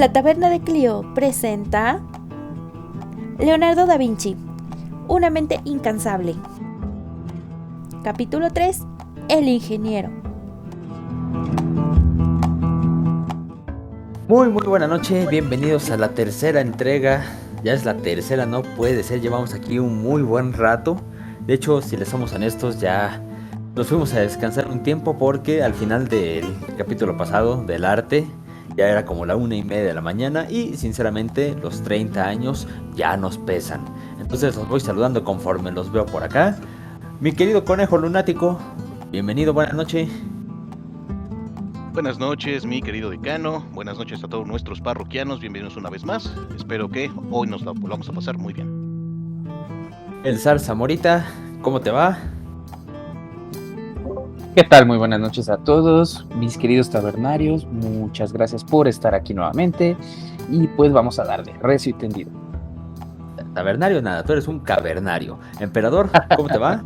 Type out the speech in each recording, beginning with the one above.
La Taberna de Clio presenta Leonardo da Vinci, una mente incansable. Capítulo 3, El ingeniero. Muy buena noche, bienvenidos a la tercera entrega. Ya es la tercera, no puede ser, llevamos aquí un muy buen rato. De hecho, si les somos honestos, ya nos fuimos a descansar un tiempo porque al final del capítulo pasado del arte ya era como la 1:30 de la mañana y sinceramente los 30 años ya nos pesan. Entonces los voy saludando conforme los veo por acá. Mi querido conejo lunático, bienvenido, buena noche. Buenas noches, mi querido decano. Buenas noches a todos nuestros parroquianos. Bienvenidos una vez más. Espero que hoy nos la volvamos a pasar muy bien. El zar Zamorita, ¿cómo te va? ¿Qué tal? Muy buenas noches a todos, mis queridos tabernarios. Muchas gracias por estar aquí nuevamente. Y pues vamos a darle recio y tendido. Tabernario nada, tú eres un cavernario. Emperador, ¿cómo te va?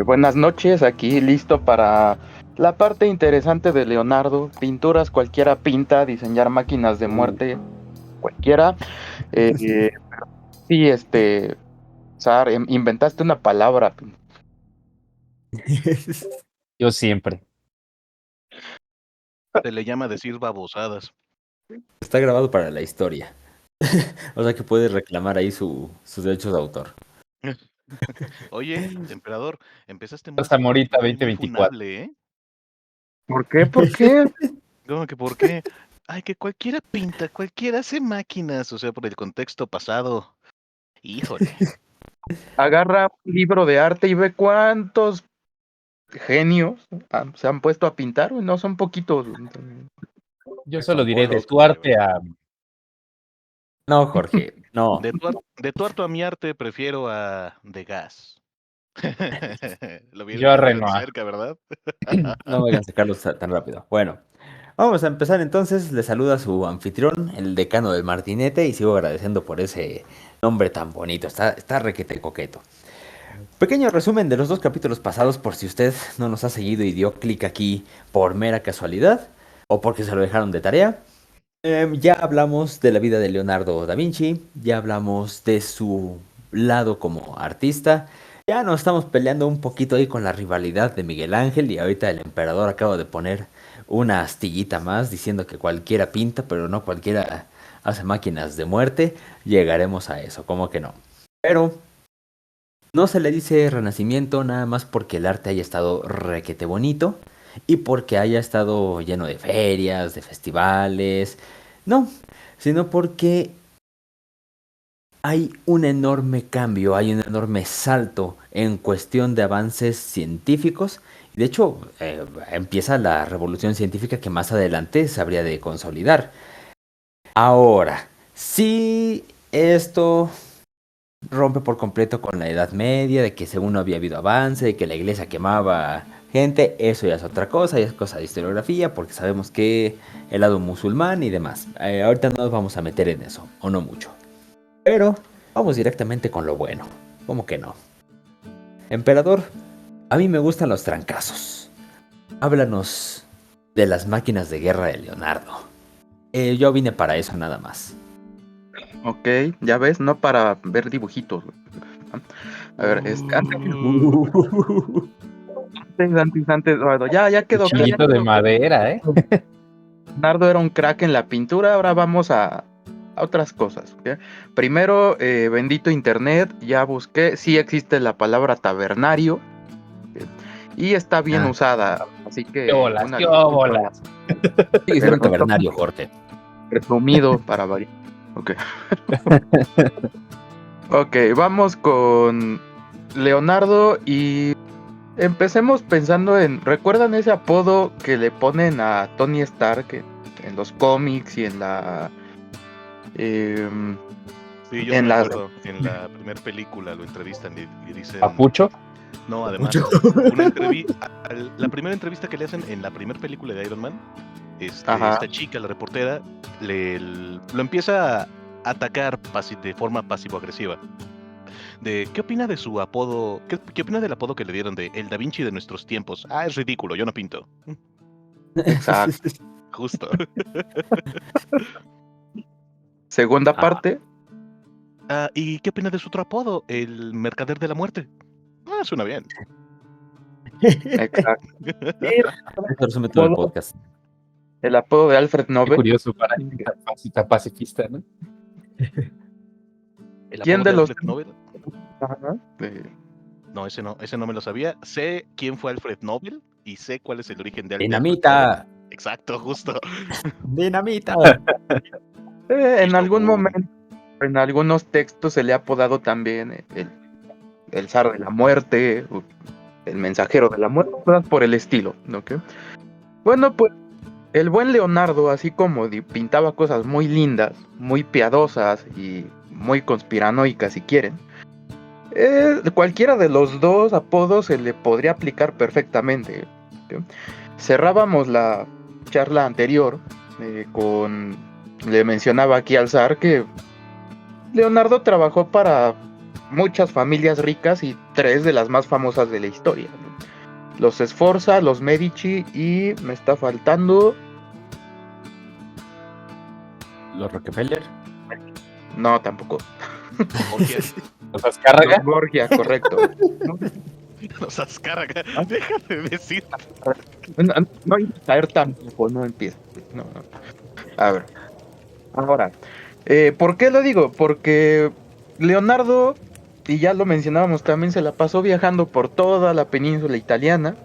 Buenas noches, aquí listo para la parte interesante de Leonardo. Pinturas cualquiera pinta, diseñar máquinas de muerte cualquiera. Sí, Sar, inventaste una palabra. Yo siempre. Se le llama decir babosadas. Está grabado para la historia. O sea que puedes reclamar ahí sus derechos de autor. Oye, emperador, empezaste muy Zamorita muy 2024. funable, ¿eh? ¿Por qué? ¿Por qué? ¿Cómo que por qué? Ay, que cualquiera pinta, cualquiera hace máquinas, o sea, por el contexto pasado. Híjole. Agarra un libro de arte y ve cuántos genios se han puesto a pintar. No son poquitos. Yo solo Son diré de bolos, tu arte a... No, Jorge, no. De tu arte a mi arte prefiero a de gas. Lo Yo a vieron de Renoir. cerca, ¿verdad? No me hagan sacarlos tan rápido. Bueno, vamos a empezar entonces. Le saluda su anfitrión, el decano del Martinete, y sigo agradeciendo por ese nombre tan bonito. Está requete coqueto. Pequeño resumen de los dos capítulos pasados por si usted no nos ha seguido y dio clic aquí por mera casualidad o porque se lo dejaron de tarea. Ya hablamos de la vida de Leonardo da Vinci, ya hablamos de su lado como artista, ya nos estamos peleando un poquito ahí con la rivalidad de Miguel Ángel y ahorita el emperador acaba de poner una astillita más diciendo que cualquiera pinta, pero no cualquiera hace máquinas de muerte. Llegaremos a eso, como que no. Pero no se le dice renacimiento nada más porque el arte haya estado requete bonito y porque haya estado lleno de ferias, de festivales. No, sino porque hay un enorme cambio, hay un enorme salto en cuestión de avances científicos. De hecho, empieza la revolución científica que más adelante se habría de consolidar. Ahora, si esto rompe por completo con la Edad Media, de que según no había habido avance, de que la iglesia quemaba gente, eso ya es otra cosa, ya es cosa de historiografía, porque sabemos que el lado musulmán y demás. Ahorita no nos vamos a meter en eso, o no mucho. Pero vamos directamente con lo bueno, ¿cómo que no? Emperador, a mí me gustan los trancazos. Háblanos de las máquinas de guerra de Leonardo. Yo vine para eso nada más. Ok, ya ves, no para ver dibujitos. A ver, antes, bueno, ya quedó claro. Changuito de madera, ¿eh? Leonardo era un crack en la pintura, ahora vamos a otras cosas. ¿Ok? Primero, bendito internet, ya busqué, sí existe la palabra tabernario, ¿ok? Y está bien usada, así que ¡Qué bolas, qué bolas! Sí, soy un tabernario, Jorge. Resumido para variar. Ok. Ok, vamos con Leonardo y empecemos pensando ¿recuerdan ese apodo que le ponen a Tony Stark en los cómics y en la... Sí, yo en me las... acuerdo, en la primera película lo entrevistan y dicen... ¿Papucho? No, además, la primera entrevista que le hacen en la primera película de Iron Man, esta chica, la reportera, lo empieza a atacar de forma pasivo-agresiva. ¿Qué opina de su apodo? ¿Qué opina del apodo que le dieron de el Da Vinci de nuestros tiempos? Ah, es ridículo, yo no pinto. Exacto. Justo. Segunda parte. ¿Y qué opina de su otro apodo? El mercader de la muerte. Suena bien. Exacto. Eso resume todo el podcast. El apodo de Alfred Qué Nobel. curioso para tan pacifista, ¿no? ¿El ¿Quién apodo de de los Alfred Nobel? Ajá. No, ese no me lo sabía. Sé quién fue Alfred Nobel y sé cuál es el origen de Alfred Nobel. ¡Dinamita! Exacto, justo. ¡Dinamita! En algún momento, en algunos textos se le ha apodado también el zar de la muerte, o el mensajero de la muerte, cosas por el estilo, ¿no? ¿Qué? Bueno, pues el buen Leonardo, así como pintaba cosas muy lindas, muy piadosas y muy conspiranoicas, si quieren, cualquiera de los dos apodos se le podría aplicar perfectamente. ¿Ok? Cerrábamos la charla anterior le mencionaba aquí al zar que Leonardo trabajó para muchas familias ricas y 3 de las más famosas de la historia, ¿no? Los Sforza, los Medici y me está faltando... ¿Los Rockefeller? No, tampoco. Borgia. ¿Los Azcárraga? Los Borgia, correcto. Los Azcárraga. Déjame decir. No hay que caer tampoco, no empieza. No. A ver. Ahora, ¿por qué lo digo? Porque Leonardo, y ya lo mencionábamos también, se la pasó viajando por toda la península italiana,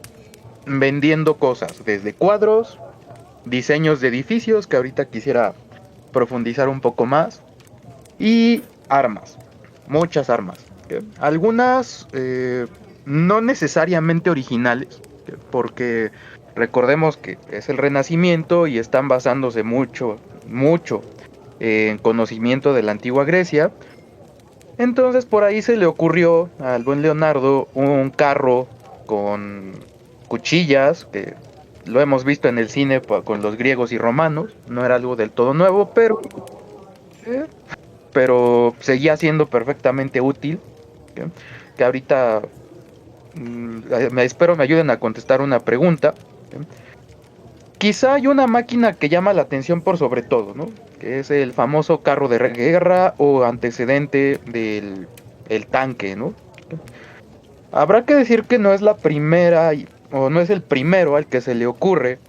vendiendo cosas, desde cuadros, diseños de edificios, que ahorita quisiera profundizar un poco más, y armas, muchas armas. Algunas no necesariamente originales, porque recordemos que es el Renacimiento y están basándose mucho en conocimiento de la antigua Grecia. Entonces por ahí se le ocurrió al buen Leonardo un carro con cuchillas, que lo hemos visto en el cine con los griegos y romanos, no era algo del todo nuevo, pero seguía siendo perfectamente útil. Que ahorita espero me ayuden a contestar una pregunta. Quizá hay una máquina que llama la atención por sobre todo, ¿no? Que es el famoso carro de guerra o antecedente del el tanque, ¿no? Habrá que decir que no es la primera o no es el primero al que se le ocurre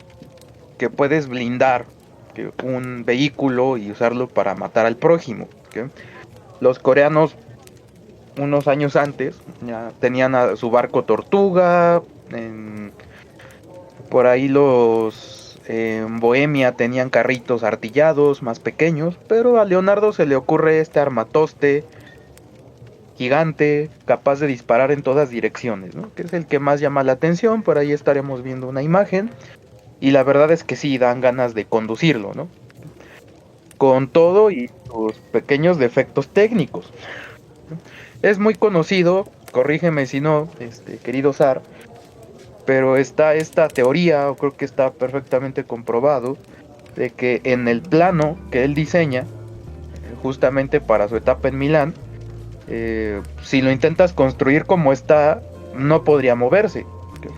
que puedes blindar un vehículo y usarlo para matar al prójimo. ¿Okay? Los coreanos unos años antes ya tenían a su barco Tortuga, por ahí en Bohemia tenían carritos artillados más pequeños, pero a Leonardo se le ocurre este armatoste gigante, capaz de disparar en todas direcciones, ¿no? Que es el que más llama la atención. Por ahí estaremos viendo una imagen, y la verdad es que sí, dan ganas de conducirlo, ¿no? Con todo y sus pequeños defectos técnicos. Es muy conocido, corrígeme si no, querido Zar, pero está esta teoría, o creo que está perfectamente comprobado, de que en el plano que él diseña, justamente para su etapa en Milán, si lo intentas construir como está, no podría moverse,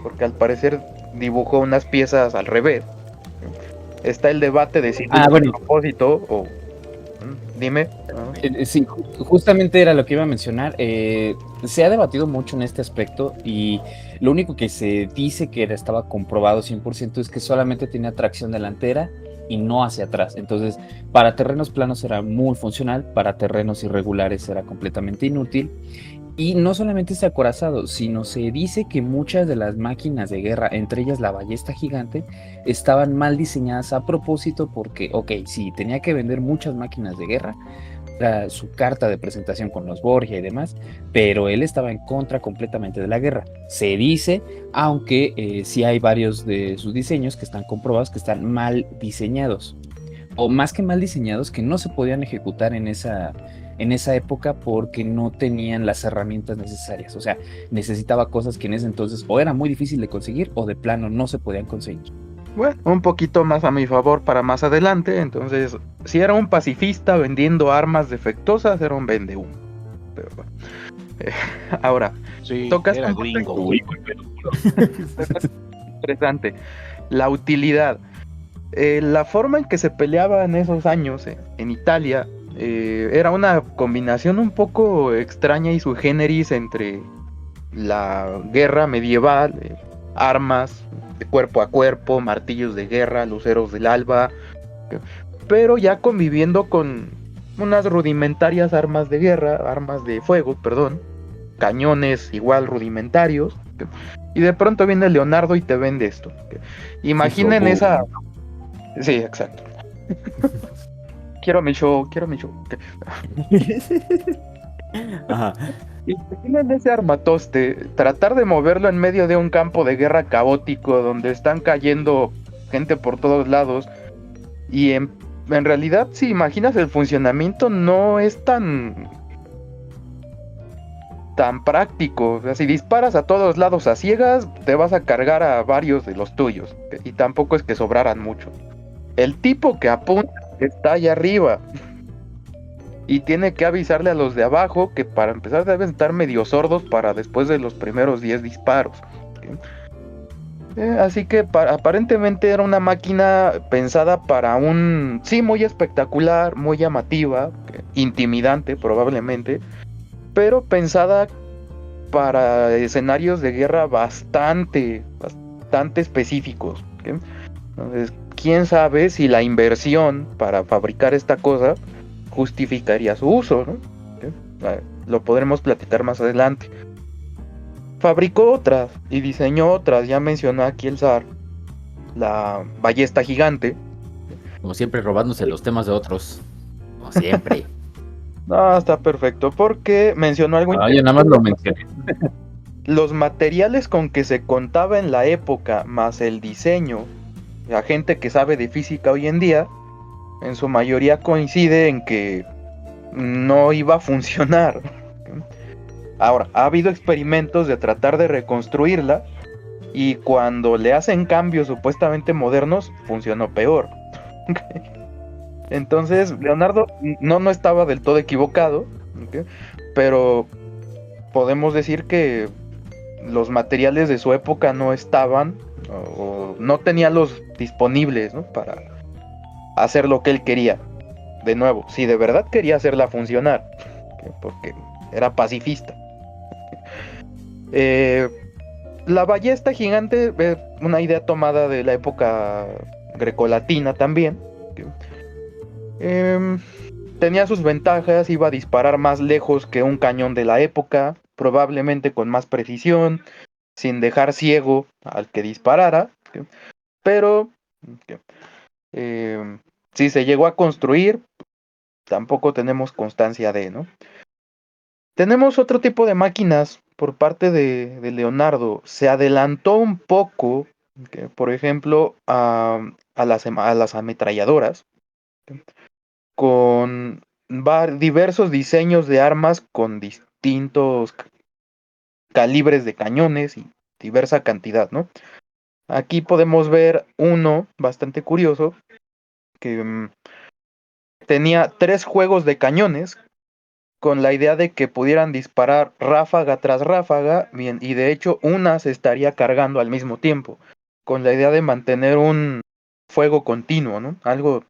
porque al parecer dibujó unas piezas al revés. Está el debate de si a propósito o... Dime. Sí, justamente era lo que iba a mencionar. Se ha debatido mucho en este aspecto y lo único que se dice que estaba comprobado 100% es que solamente tenía tracción delantera y no hacia atrás. Entonces, para terrenos planos era muy funcional, para terrenos irregulares era completamente inútil. Y no solamente este acorazado, sino se dice que muchas de las máquinas de guerra, entre ellas la ballesta gigante, estaban mal diseñadas a propósito porque, sí, tenía que vender muchas máquinas de guerra, su carta de presentación con los Borgia y demás, pero él estaba en contra completamente de la guerra. Se dice, aunque sí hay varios de sus diseños que están comprobados que están mal diseñados, o más que mal diseñados, que no se podían ejecutar en esa época porque no tenían las herramientas necesarias. O sea, necesitaba cosas que en ese entonces o era muy difícil de conseguir o de plano no se podían conseguir. Bueno, un poquito más a mi favor para más adelante. Entonces, si era un pacifista vendiendo armas defectuosas, era un vendehumo. Pero bueno. Ahora, sí, tocas era un gringo. Interesante. La utilidad. La forma en que se peleaba en esos años en Italia Era una combinación un poco extraña y sui generis entre la guerra medieval, armas de cuerpo a cuerpo, martillos de guerra, luceros del alba, pero ya conviviendo con unas rudimentarias armas de guerra, armas de fuego, perdón, cañones igual rudimentarios, y de pronto viene Leonardo y te vende esto. Imaginen Hizo esa... boom. Sí, exacto. Quiero mi show, quiero mi show. Ajá. Imaginen ese armatoste, tratar de moverlo en medio de un campo de guerra caótico donde están cayendo gente por todos lados y en realidad si imaginas el funcionamiento no es tan práctico. O sea, si disparas a todos lados a ciegas, te vas a cargar a varios de los tuyos y tampoco es que sobraran mucho. El tipo que apunta está allá arriba y tiene que avisarle a los de abajo que para empezar deben estar medio sordos para después de los primeros 10 disparos. Así que aparentemente era una máquina pensada para un... Sí, muy espectacular, muy llamativa, intimidante probablemente, pero pensada para escenarios de guerra bastante específicos. Entonces, quién sabe si la inversión para fabricar esta cosa justificaría su uso, ¿no? Lo podremos platicar más adelante. Fabricó otras y diseñó otras, ya mencionó aquí el zar, la ballesta gigante. Como siempre, robándose los temas de otros. Como siempre. No, está perfecto, porque mencionó algo Ah, yo nada más lo mencioné. Los materiales con que se contaba en la época, más el diseño, la gente que sabe de física hoy en día, en su mayoría coincide en que no iba a funcionar. Ahora, ha habido experimentos de tratar de reconstruirla y cuando le hacen cambios supuestamente modernos, funcionó peor. Entonces, Leonardo no estaba del todo equivocado, ¿ok? Pero podemos decir que los materiales de su época no estaban o no tenía los disponibles, ¿no? Para hacer lo que él quería. De nuevo, si de verdad quería hacerla funcionar, porque era pacifista. La ballesta gigante es una idea tomada de la época grecolatina también. Eh, Tenía sus ventajas, iba a disparar más lejos que un cañón de la época, probablemente con más precisión, sin dejar ciego al que disparara, pero eh, si se llegó a construir, tampoco tenemos constancia de, ¿no? Tenemos otro tipo de máquinas por parte de Leonardo. Se adelantó un poco, por ejemplo, a las ametralladoras, con diversos diseños de armas con distintos calibres de cañones y diversa cantidad, ¿no? Aquí podemos ver uno bastante curioso que tenía 3 juegos de cañones con la idea de que pudieran disparar ráfaga tras ráfaga, bien, y de hecho una se estaría cargando al mismo tiempo, con la idea de mantener un fuego continuo, ¿no? Algo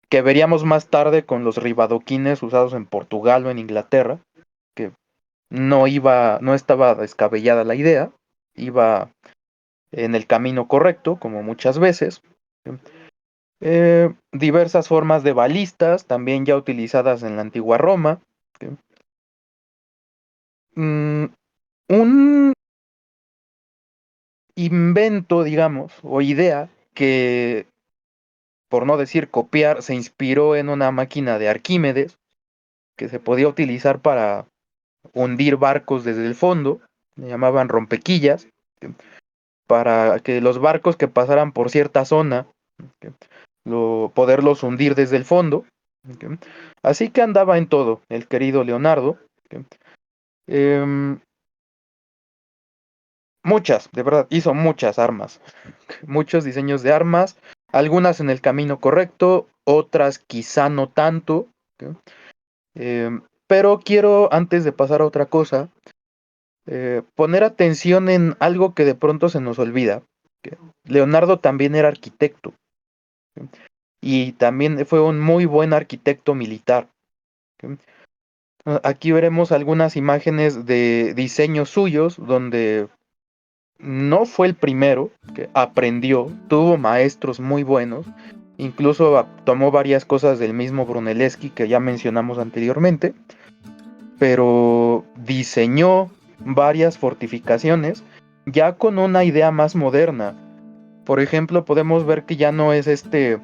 que veríamos más tarde con los ribadoquines usados en Portugal o en Inglaterra, que no estaba descabellada la idea, iba en el camino correcto, como muchas veces. Diversas formas de balistas, también ya utilizadas en la antigua Roma. Mm, un invento, digamos, o idea que, por no decir copiar, se inspiró en una máquina de Arquímedes que se podía utilizar para hundir barcos desde el fondo, le llamaban rompequillas, para que los barcos que pasaran por cierta zona, poderlos hundir desde el fondo. Así que andaba en todo el querido Leonardo. Em, Muchas, de verdad, hizo muchas armas, muchos diseños de armas, algunas en el camino correcto, otras quizá no tanto. ¿Ok? Pero quiero, antes de pasar a otra cosa, poner atención en algo que de pronto se nos olvida. ¿Ok? Leonardo también era arquitecto, ¿ok? Y también fue un muy buen arquitecto militar. Aquí veremos algunas imágenes de diseños suyos donde no fue el primero que aprendió, tuvo maestros muy buenos, incluso tomó varias cosas del mismo Brunelleschi que ya mencionamos anteriormente, pero diseñó varias fortificaciones ya con una idea más moderna. Por ejemplo, podemos ver que ya no es este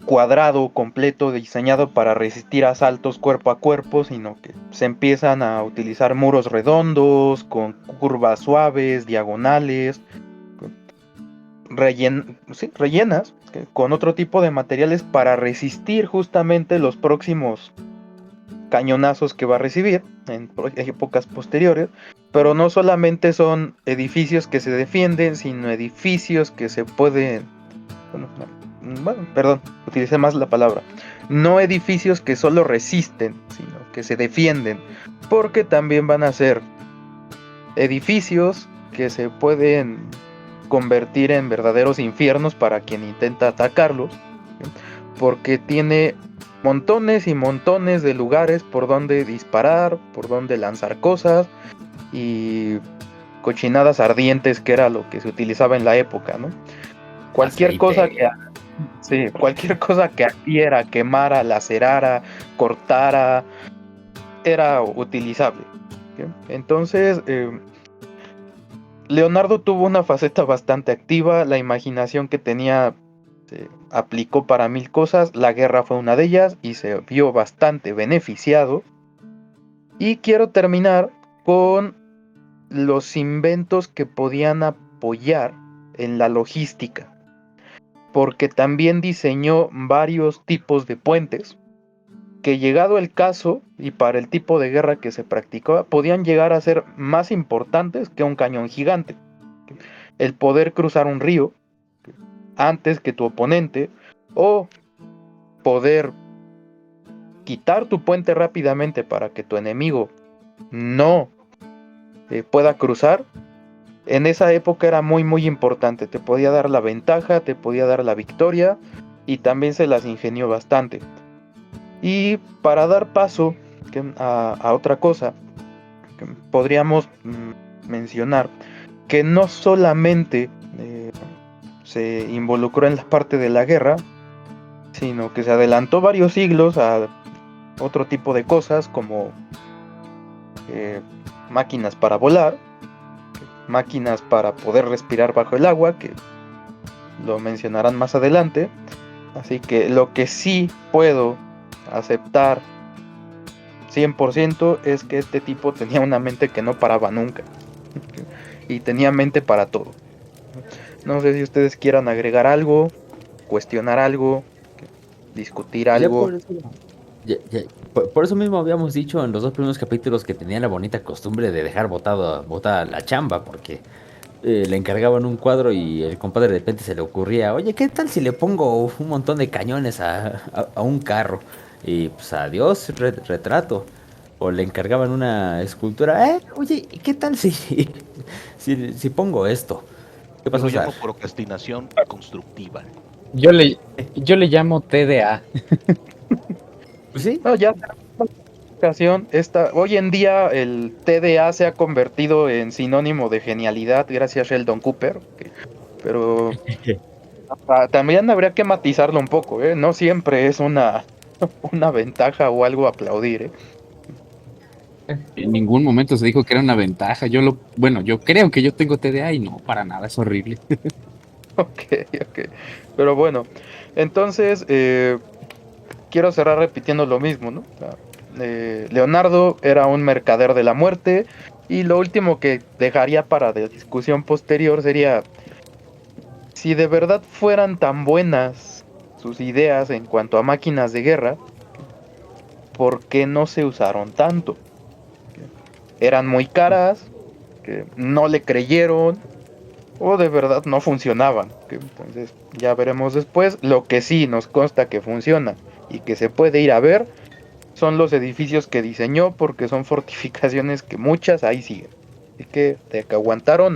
cuadrado completo diseñado para resistir asaltos cuerpo a cuerpo, sino que se empiezan a utilizar muros redondos, con curvas suaves, diagonales, rellenas, con otro tipo de materiales para resistir justamente los próximos cañonazos que va a recibir en épocas posteriores. Pero no solamente son edificios que se defienden, sino edificios que se pueden... perdón, utilicé más la palabra. No edificios que solo resisten, sino que se defienden. Porque también van a ser edificios que se pueden convertir en verdaderos infiernos para quien intenta atacarlos. Porque tiene montones y montones de lugares por donde disparar, por donde lanzar cosas y cochinadas ardientes, que era lo que se utilizaba en la época, ¿no? Cualquier cosa que ardiera, quemara, lacerara, cortara, era utilizable. ¿Sí? Entonces, Leonardo tuvo una faceta bastante activa, la imaginación que tenía se aplicó para mil cosas, la guerra fue una de ellas y se vio bastante beneficiado. Y quiero terminar con los inventos que podían apoyar en la logística, porque también diseñó varios tipos de puentes que, llegado el caso y para el tipo de guerra que se practicaba, podían llegar a ser más importantes que un cañón gigante. El poder cruzar un río antes que tu oponente, o poder quitar tu puente rápidamente para que tu enemigo no pueda cruzar, en esa época era muy muy importante. Te podía dar la ventaja, te podía dar la victoria, y también se las ingenió bastante. Y para dar paso a otra cosa, podríamos mencionar que no solamente se involucró en la parte de la guerra, sino que se adelantó varios siglos a otro tipo de cosas como máquinas para volar, máquinas para poder respirar bajo el agua, que lo mencionarán más adelante. Así que lo que sí puedo aceptar 100% es que este tipo tenía una mente que no paraba nunca y tenía mente para todo. No sé si ustedes quieran agregar algo, cuestionar algo, discutir algo. Por eso mismo habíamos dicho en los dos primeros capítulos que tenía la bonita costumbre de dejar botada la chamba, porque le encargaban un cuadro y el compadre de repente se le ocurría, oye, ¿qué tal si le pongo un montón de cañones a un carro? Y pues adiós, retrato. O le encargaban una escultura, oye, ¿qué tal si pongo esto? ¿Qué Yo pasó, lo Sar? llamo procrastinación constructiva. Yo le llamo TDA. Pues sí, No, ya ocasión, hoy en día el TDA se ha convertido en sinónimo de genialidad gracias a Sheldon Cooper, pero también habría que matizarlo un poco, ¿eh? No siempre es una ventaja o algo a aplaudir, ¿eh? En ningún momento se dijo que era una ventaja. Yo creo que yo tengo TDA y no, para nada, es horrible. Ok. Pero bueno, entonces quiero cerrar repitiendo lo mismo, ¿no? Leonardo era un mercader de la muerte, y lo último que dejaría para la discusión posterior sería: si de verdad fueran tan buenas sus ideas en cuanto a máquinas de guerra, ¿por qué no se usaron tanto? ¿Eran muy caras? ¿Que no le creyeron? ¿O de verdad no funcionaban? Entonces ya veremos después. Lo que sí nos consta que funciona y que se puede ir a ver son los edificios que diseñó, porque son fortificaciones que muchas ahí siguen. Así que de que aguantaron.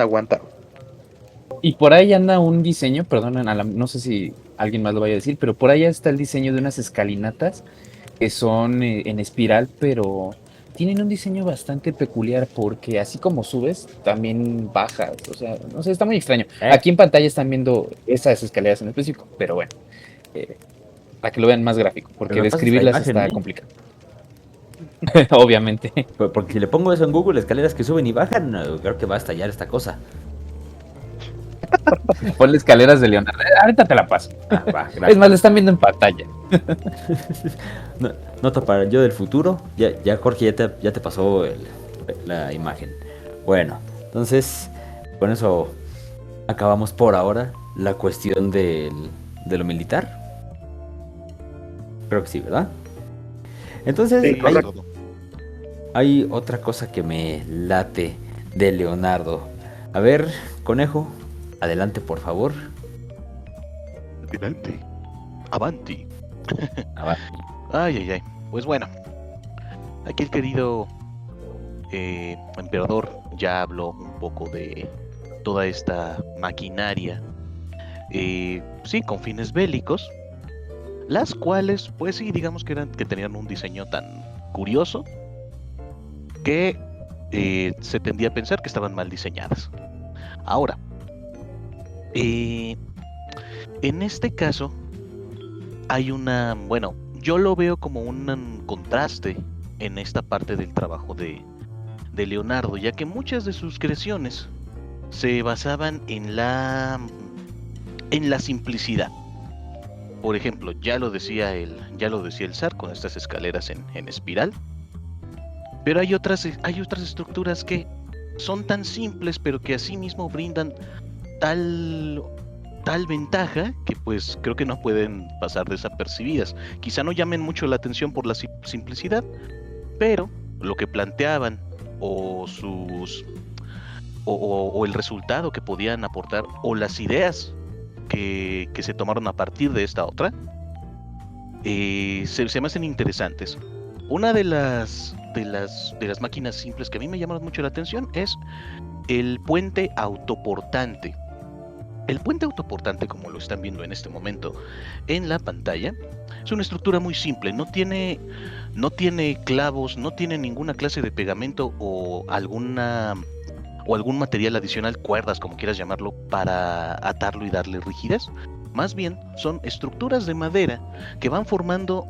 Y por ahí anda un diseño, perdonen, no sé si alguien más lo vaya a decir, pero por ahí está el diseño de unas escalinatas que son en espiral, pero tienen un diseño bastante peculiar porque así como subes, también bajas. O sea, no sé, está muy extraño. Eh, Aquí en pantalla están viendo esas escaleras en específico, pero bueno, eh, para que lo vean más gráfico, pues porque me pasas la describirlas imagen, está ¿eh? complicado. Obviamente. Porque si le pongo eso en Google, escaleras que suben y bajan, creo que va a estallar esta cosa. Ponle escaleras de Leonardo. Ahorita te la paso. Ah, va, Es más, lo gracias. están viendo en pantalla. No- Nota para yo del futuro. Ya Jorge ya te pasó la imagen. Bueno, entonces, con eso acabamos por ahora la cuestión de lo militar. Creo que sí, ¿verdad? Entonces, Sí, Sí, es correcto. todo. hay otra cosa que me late de Leonardo. A ver, conejo, adelante por favor. Adelante. Avanti. Ah, va. Ay, ay, ay. Pues bueno, aquí el querido emperador ya habló un poco de toda esta maquinaria, sí, con fines bélicos, las cuales, pues sí, digamos que tenían un diseño tan curioso que se tendía a pensar que estaban mal diseñadas. Ahora, eh, en este caso, hay bueno, yo lo veo como un contraste en esta parte del trabajo de Leonardo, ya que muchas de sus creaciones se basaban en la simplicidad. Por ejemplo, ya lo decía el zar con estas escaleras en espiral, pero hay otras estructuras que son tan simples, pero que asimismo brindan tal tal ventaja que pues creo que no pueden pasar desapercibidas. Quizá no llamen mucho la atención por la simplicidad, pero lo que planteaban o sus o el resultado que podían aportar o las ideas que se tomaron a partir de esta otra se me hacen interesantes. Una de las máquinas simples que a mí me llamaron mucho la atención es el puente autoportante. El puente autoportante, como lo están viendo en este momento en la pantalla, es una estructura muy simple, no tiene clavos, no tiene ninguna clase de pegamento o algún material adicional, cuerdas, como quieras llamarlo, para atarlo y darle rigidez. Más bien son estructuras de madera que van formando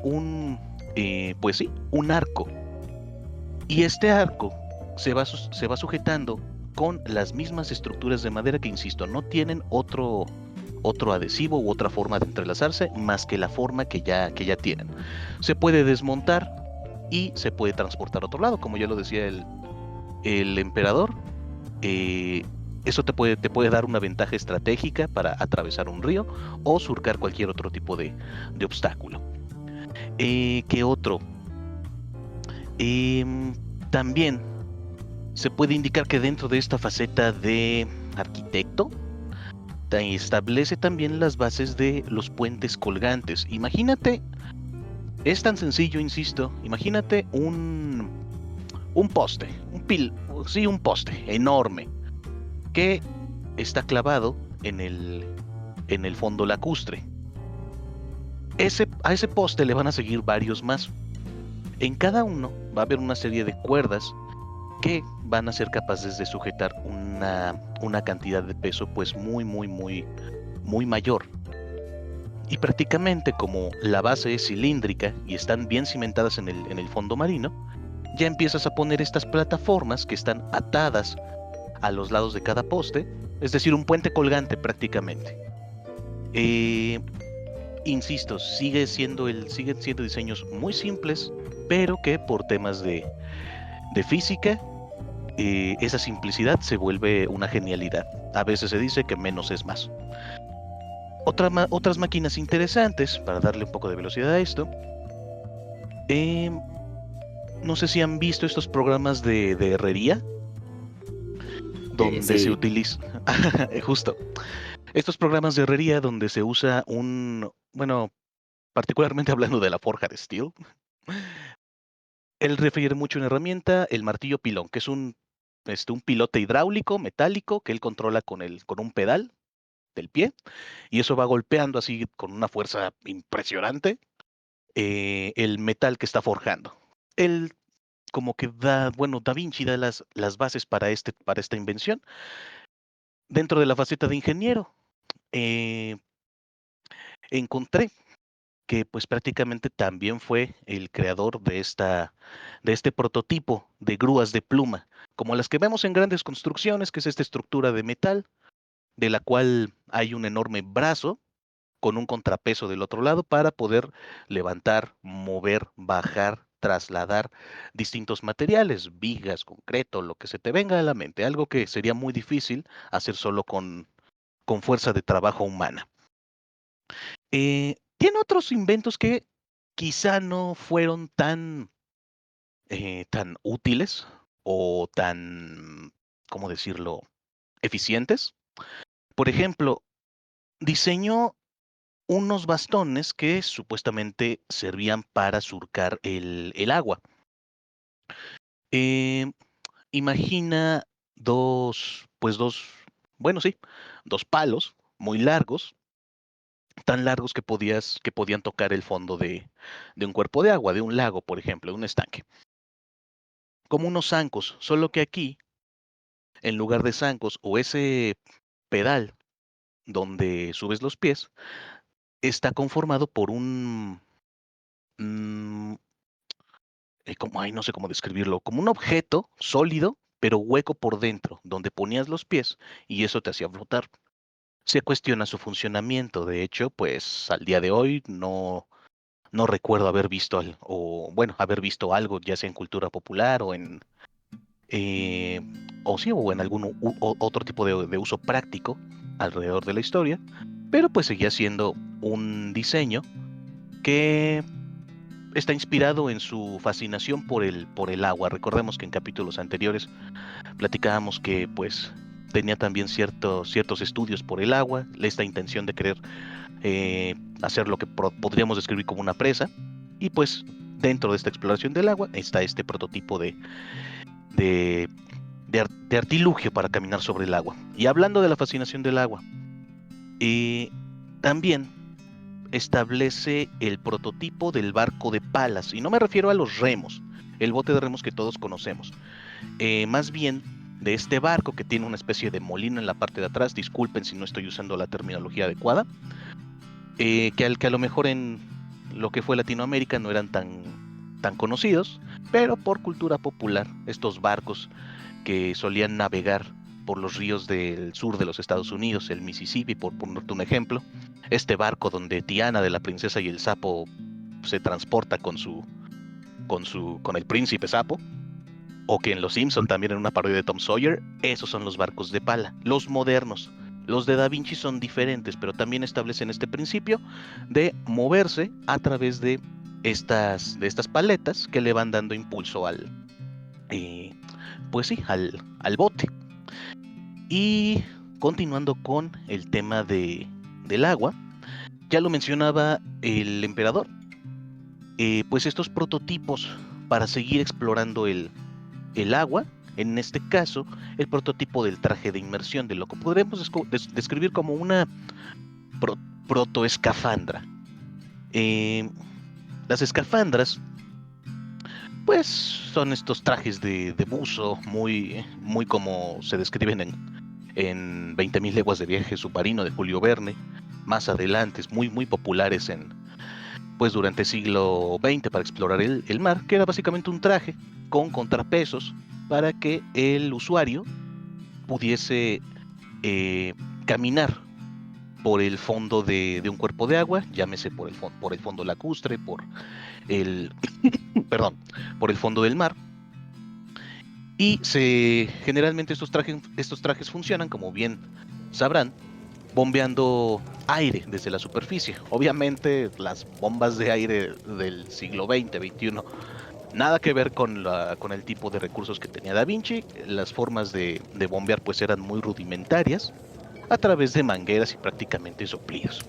pues sí, un arco. Y este arco se va sujetando con las mismas estructuras de madera que, insisto, no tienen otro adhesivo u otra forma de entrelazarse más que la forma que ya tienen. Se puede desmontar y se puede transportar a otro lado, como ya lo decía el emperador. eh, Eso te puede dar una ventaja estratégica para atravesar un río o surcar cualquier otro tipo de obstáculo. ¿Qué otro? Em, También se puede indicar que dentro de esta faceta de arquitecto, establece también las bases de los puentes colgantes. Imagínate, es tan sencillo, insisto, imagínate un poste, sí, un poste enorme que está clavado en el fondo lacustre. A ese poste le van a seguir varios más. En cada uno va a haber una serie de cuerdas que van a ser capaces de sujetar una cantidad de peso pues muy mayor. Y prácticamente como la base es cilíndrica y están bien cimentadas en el fondo marino, ya empiezas a poner estas plataformas que están atadas a los lados de cada poste, es decir, un puente colgante prácticamente. Eh, Insisto, siguen siendo diseños muy simples, pero que por temas de física, esa simplicidad se vuelve una genialidad. A veces se dice que menos es más. Otras máquinas interesantes, para darle un poco de velocidad a esto, eh, no sé si han visto estos programas de herrería, donde se Sí. utiliza, justo, estos programas de herrería donde se usa bueno, particularmente hablando de la forja de steel, él refiere mucho una herramienta, el martillo pilón, que es un pilote hidráulico, metálico, que él controla con un pedal del pie, y eso va golpeando así con una fuerza impresionante el metal que está forjando. Él como que Da Vinci da las bases para esta invención dentro de la faceta de ingeniero. eh, Encontré que pues prácticamente también fue el creador de este prototipo de grúas de pluma, como las que vemos en grandes construcciones, que es esta estructura de metal, de la cual hay un enorme brazo con un contrapeso del otro lado para poder levantar, mover, bajar, trasladar distintos materiales, vigas, concreto, lo que se te venga a la mente, algo que sería muy difícil hacer solo con fuerza de trabajo humana. Tiene otros inventos que quizá no fueron tan útiles o tan, ¿cómo decirlo?, eficientes. Por ejemplo, diseñó unos bastones que supuestamente servían para surcar el agua. Eh, Imagina dos, bueno, sí, dos palos muy largos, tan largos que podían tocar el fondo de un cuerpo de agua, de un lago, por ejemplo, de un estanque. Como unos zancos, solo que aquí, en lugar de zancos o ese pedal donde subes los pies, está conformado por mm, como, ay, no sé cómo describirlo, como un objeto sólido, pero hueco por dentro, donde ponías los pies y eso te hacía flotar. Se cuestiona su funcionamiento, de hecho, pues al día de hoy no recuerdo haber visto, haber visto algo, ya sea en cultura popular eh, o en algún otro tipo de uso práctico alrededor de la historia, pero pues seguía siendo un diseño que está inspirado en su fascinación por el agua. Recordemos que en capítulos anteriores platicábamos que pues tenía también ciertos estudios por el agua, esta intención de querer hacer lo que podríamos describir como una presa, y pues dentro de esta exploración del agua está este prototipo de, de artilugio para caminar sobre el agua. Y hablando de la fascinación del agua, también establece el prototipo del barco de palas, y no me refiero a los remos, el bote de remos que todos conocemos, más bien de este barco que tiene una especie de molino en la parte de atrás. Disculpen si no estoy usando la terminología adecuada, que a lo mejor en lo que fue Latinoamérica no eran tan conocidos, pero por cultura popular, estos barcos que solían navegar por los ríos del sur de los Estados Unidos, el Mississippi, por ponerte un ejemplo, este barco donde Tiana de la princesa y el sapo se transporta con el príncipe sapo, o que en Los Simpson también en una parodia de Tom Sawyer, esos son los barcos de pala, los modernos. Los de Da Vinci son diferentes, pero también establecen este principio de moverse a través de estas paletas que le van dando impulso al bote. Y continuando con el tema del agua, ya lo mencionaba el emperador, pues estos prototipos para seguir explorando el agua, en este caso el prototipo del traje de inmersión, de lo que podremos describir como una protoescafandra. Las escafandras pues son estos trajes de buzo muy como se describen en 20.000 leguas de viaje submarino de Julio Verne, más adelante, muy populares pues durante el siglo XX para explorar el mar, que era básicamente un traje con contrapesos para que el usuario pudiese caminar por el fondo de un cuerpo de agua, llámese por el fondo lacustre, el perdón, por el fondo del mar. Y generalmente estos trajes funcionan, como bien sabrán, bombeando aire desde la superficie. Obviamente las bombas de aire del siglo XX, XXI, nada que ver con el tipo de recursos que tenía Da Vinci. Las formas de bombear pues eran muy rudimentarias, a través de mangueras y prácticamente soplillos.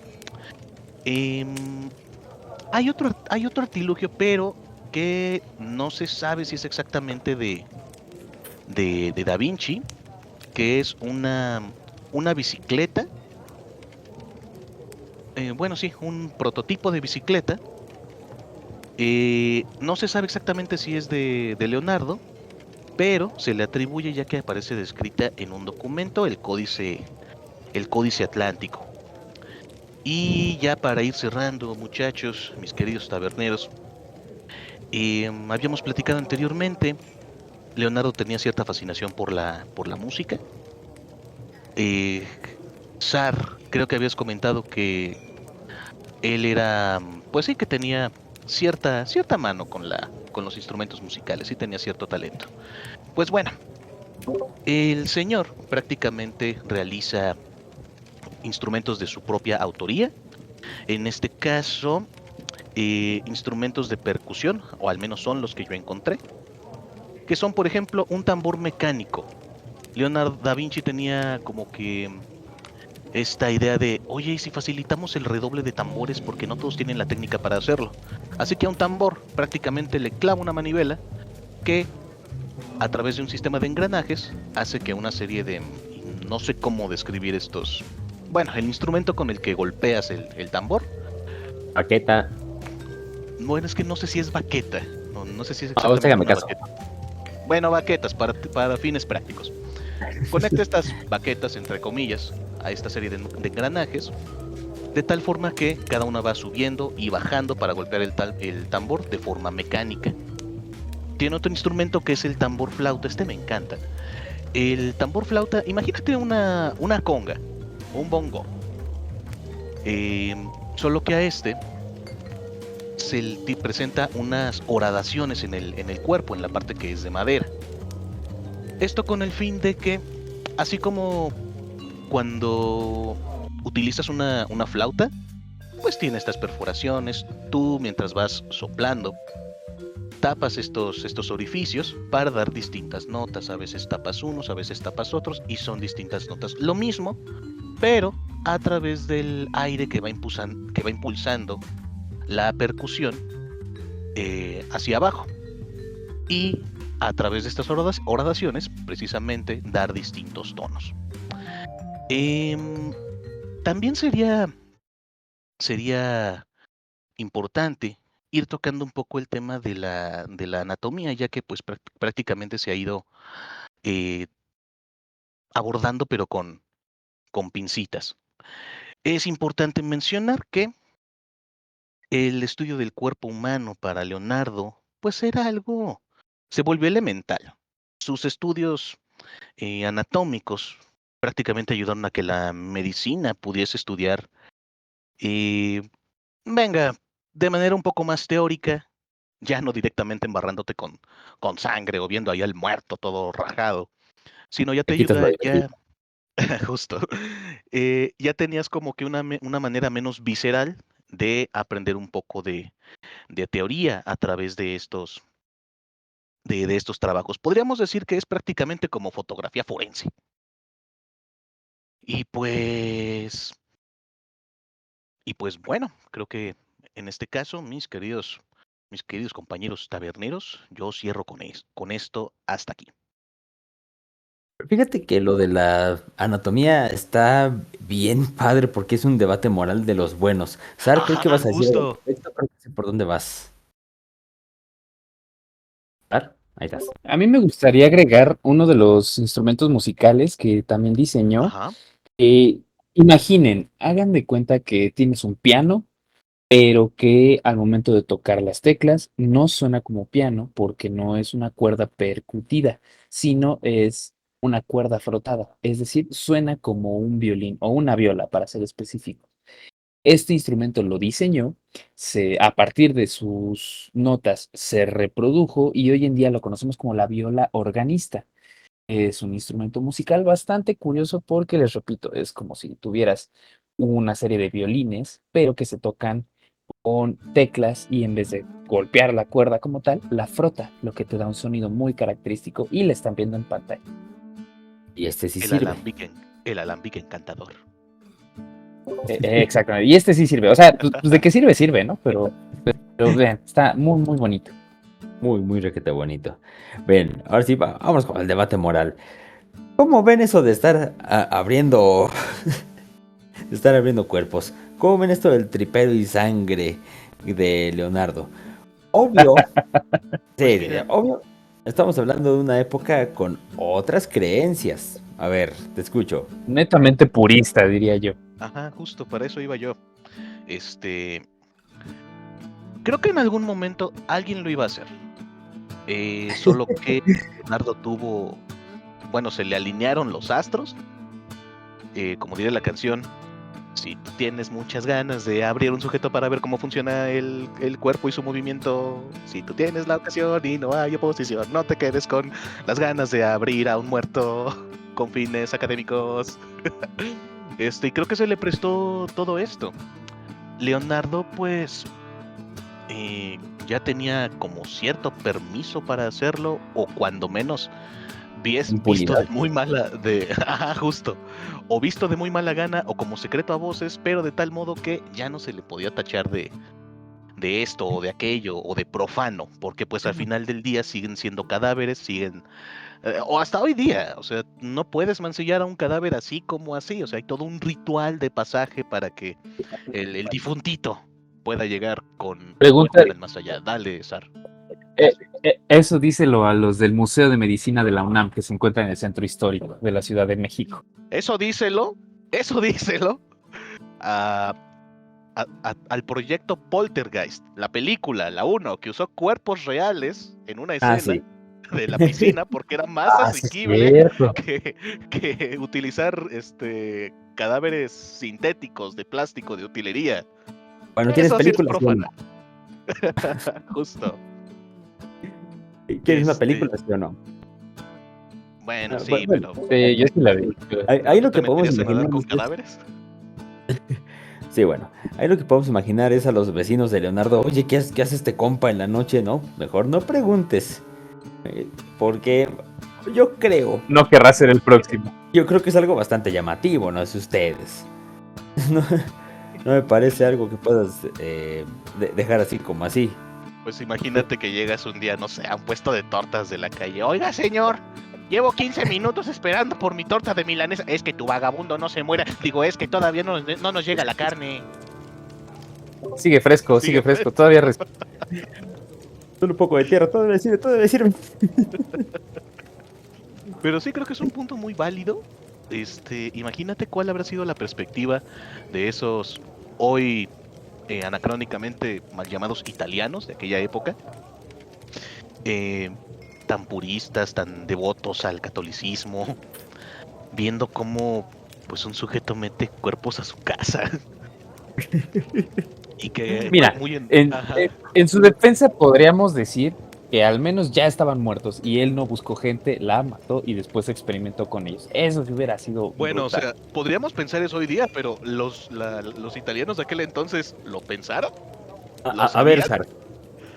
Hay otro artilugio, pero que no se sabe si es exactamente de Da Vinci, que es una bicicleta. Un prototipo de bicicleta No se sabe exactamente si es de Leonardo, pero se le atribuye ya que aparece descrita en un documento, el Códice Atlántico. Y ya para ir cerrando, muchachos, mis queridos taberneros, habíamos platicado anteriormente, Leonardo tenía cierta fascinación por la música. Sar, creo que habías comentado que él era, pues sí, que tenía cierta mano con los instrumentos musicales, sí tenía cierto talento. Pues bueno, el señor prácticamente realiza instrumentos de su propia autoría. En este caso, instrumentos de percusión, o al menos son los que yo encontré, que son, por ejemplo, un tambor mecánico. Leonardo da Vinci tenía como que esta idea de, oye, ¿y si facilitamos el redoble de tambores? Porque no todos tienen la técnica para hacerlo. Así que a un tambor prácticamente le clava una manivela que, a través de un sistema de engranajes, hace que una serie de... no sé cómo describir estos... Bueno, el instrumento con el que golpeas el tambor. Baqueta. Bueno, es que no sé si es baqueta. No sé si es exactamente una caso. Baqueta. Bueno, baquetas para fines prácticos. Conecta estas baquetas, entre comillas, a esta serie de engranajes, de tal forma que cada una va subiendo y bajando para golpear el tambor de forma mecánica. Tiene otro instrumento que es el tambor flauta. Este me encanta. El tambor flauta, imagínate una conga o un bongo. Solo que a este se le presenta unas horadaciones en el cuerpo, en la parte que es de madera. Esto con el fin de que, así como cuando utilizas una flauta, pues tiene estas perforaciones. Tú, mientras vas soplando, tapas estos orificios para dar distintas notas. A veces tapas unos, a veces tapas otros, y son distintas notas. Lo mismo, pero a través del aire que va impulsando la percusión hacia abajo. Y a través de estas horadaciones, precisamente, dar distintos tonos. También sería importante ir tocando un poco el tema de la anatomía, ya que pues prácticamente se ha ido abordando, pero con pincitas. Es importante mencionar que el estudio del cuerpo humano para Leonardo pues era algo, se volvió elemental. Sus estudios anatómicos prácticamente ayudaron a que la medicina pudiese estudiar, venga, de manera un poco más teórica, ya no directamente embarrándote con sangre o viendo ahí al muerto todo rajado, sino ya te ayuda, ya, justo, ya tenías como que una manera menos visceral de aprender un poco de teoría a través de estos trabajos. Podríamos decir que es prácticamente como fotografía forense. Y pues bueno, creo que en este caso, mis queridos compañeros taberneros, yo cierro con esto hasta aquí. Fíjate que lo de la anatomía está bien padre porque es un debate moral de los buenos. Sar, creo que vas a decir justo. esto, creo que sé por dónde vas. Sar, ahí estás. A mí me gustaría agregar uno de los instrumentos musicales que también diseñó. Ajá. Imaginen, hagan de cuenta que tienes un piano, pero que al momento de tocar las teclas no suena como piano porque no es una cuerda percutida, sino es una cuerda frotada, es decir, suena como un violín o una viola, para ser específico. Este instrumento lo diseñó, a partir de sus notas se reprodujo y hoy en día lo conocemos como la viola organista. Es un instrumento musical bastante curioso porque, les repito, es como si tuvieras una serie de violines, pero que se tocan con teclas y en vez de golpear la cuerda como tal, la frota, lo que te da un sonido muy característico y la están viendo en pantalla. Y este sí sirve. El alambique encantador. Exactamente. Y este sí sirve. O sea, pues de qué sirve, sirve, ¿no? Pero vean, está muy, muy bonito. Muy, muy requete bonito. Ven, ahora sí, vamos con el debate moral. ¿Cómo ven eso de estar abriendo cuerpos? ¿Cómo ven esto del tripero y sangre de Leonardo? Obvio. Sí, miren. obvio. Estamos hablando de una época con otras creencias. A ver, te escucho. Netamente purista, diría yo. Ajá, justo para eso iba yo. Creo que en algún momento alguien lo iba a hacer. Solo que Leonardo tuvo, bueno, se le alinearon los astros. Como diría la canción, si tú tienes muchas ganas de abrir un sujeto para ver cómo funciona el cuerpo y su movimiento, si tú tienes la ocasión y no hay oposición, no te quedes con las ganas de abrir a un muerto con fines académicos. Y creo que se le prestó todo esto. Leonardo, pues, ya tenía como cierto permiso para hacerlo, o cuando menos visto Impunidad. de muy mala, ajá, justo, o visto de muy mala gana, o como secreto a voces, pero de tal modo que ya no se le podía tachar de esto o de aquello o de profano, porque pues al final del día siguen siendo cadáveres, o hasta hoy día, o sea, no puedes mancillar a un cadáver así como así, o sea, hay todo un ritual de pasaje para que el difuntito pueda llegar con Pregunta, el más allá. Dale, Sar. eso díselo a los del Museo de Medicina de la UNAM, que se encuentra en el centro histórico de la Ciudad de México. Eso díselo a, al proyecto Poltergeist, la película, la 1, que usó cuerpos reales en una Ah, escena sí. de la piscina porque era más Ah, sí, es asequible cierto. que utilizar cadáveres sintéticos de plástico de utilería. Bueno, ¿quieres Eso sí es películas? profano. Justo. ¿Quieres una Este, película, sí o no? Bueno, Ah, sí, bueno, pero Yo sí la vi. ahí ¿tú lo te que podemos meterías a nadar imaginar con es cadáveres? sí, bueno, ahí lo que podemos imaginar es a los vecinos de Leonardo, oye, qué hace este compa en la noche? No, mejor no preguntes, porque yo creo, No querrá ser el próximo. yo creo que es algo bastante llamativo, no sé ustedes. No, no me parece algo que puedas dejar así como así. Pues imagínate que llegas un día, no sé, a un puesto de tortas de la calle. Oiga, señor, llevo 15 minutos esperando por mi torta de milanesa. Es que tu vagabundo no se muera. Digo, es que todavía no nos llega la carne. Sigue fresco, Sigue sigue fresco. Todavía Solo un poco de tierra, todo debe sirve, todo debe sirve. Pero sí creo que es un punto muy válido. Imagínate cuál habrá sido la perspectiva de esos hoy anacrónicamente mal llamados italianos de aquella época. Tan puristas, tan devotos al catolicismo, viendo cómo pues un sujeto mete cuerpos a su casa y que Mira, muy en ajá. en su defensa podríamos decir que al menos ya estaban muertos y él no buscó gente, la mató y después experimentó con ellos. Eso sí hubiera sido Bueno, o brutal. sea, podríamos pensar eso hoy día, pero los italianos de aquel entonces lo pensaron, lo A ver, sabían. Sar,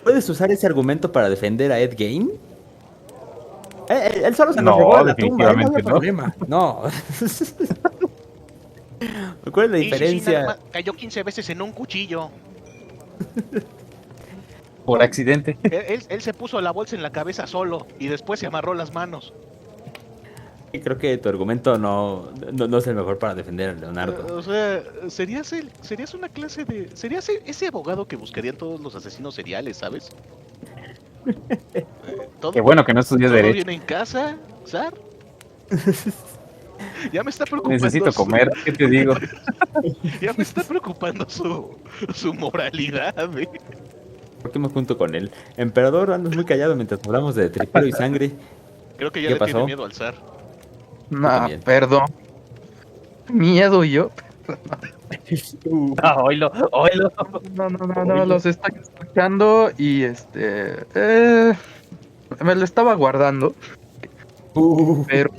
¿puedes usar ese argumento para defender a Ed Gein? Él solo se nos regó No, a la tumba, no definitivamente había no. problema. No. ¿Cuál es la Y sí, nada diferencia? más cayó 15 veces en un cuchillo. Por accidente. Él se puso la bolsa en la cabeza solo y después se amarró las manos. Creo que tu argumento no es el mejor para defender a Leonardo. O sea, serías una clase de... Serías ese abogado que buscarían todos los asesinos seriales, ¿sabes? Qué bueno que no estudió ¿Todo Derecho. bien en casa, Sar? Ya me está preocupando Necesito comer, ¿qué te digo? Ya me está preocupando su moralidad, ¿eh? ¿Por qué me junto con él? Emperador, andas muy callado mientras hablamos de tripero y sangre. Creo que ya ¿Qué le tiene pasó? miedo al Zar. Nah, también. perdón. Miedo yo. No, oílo. No, los estoy escuchando y me lo estaba guardando, pero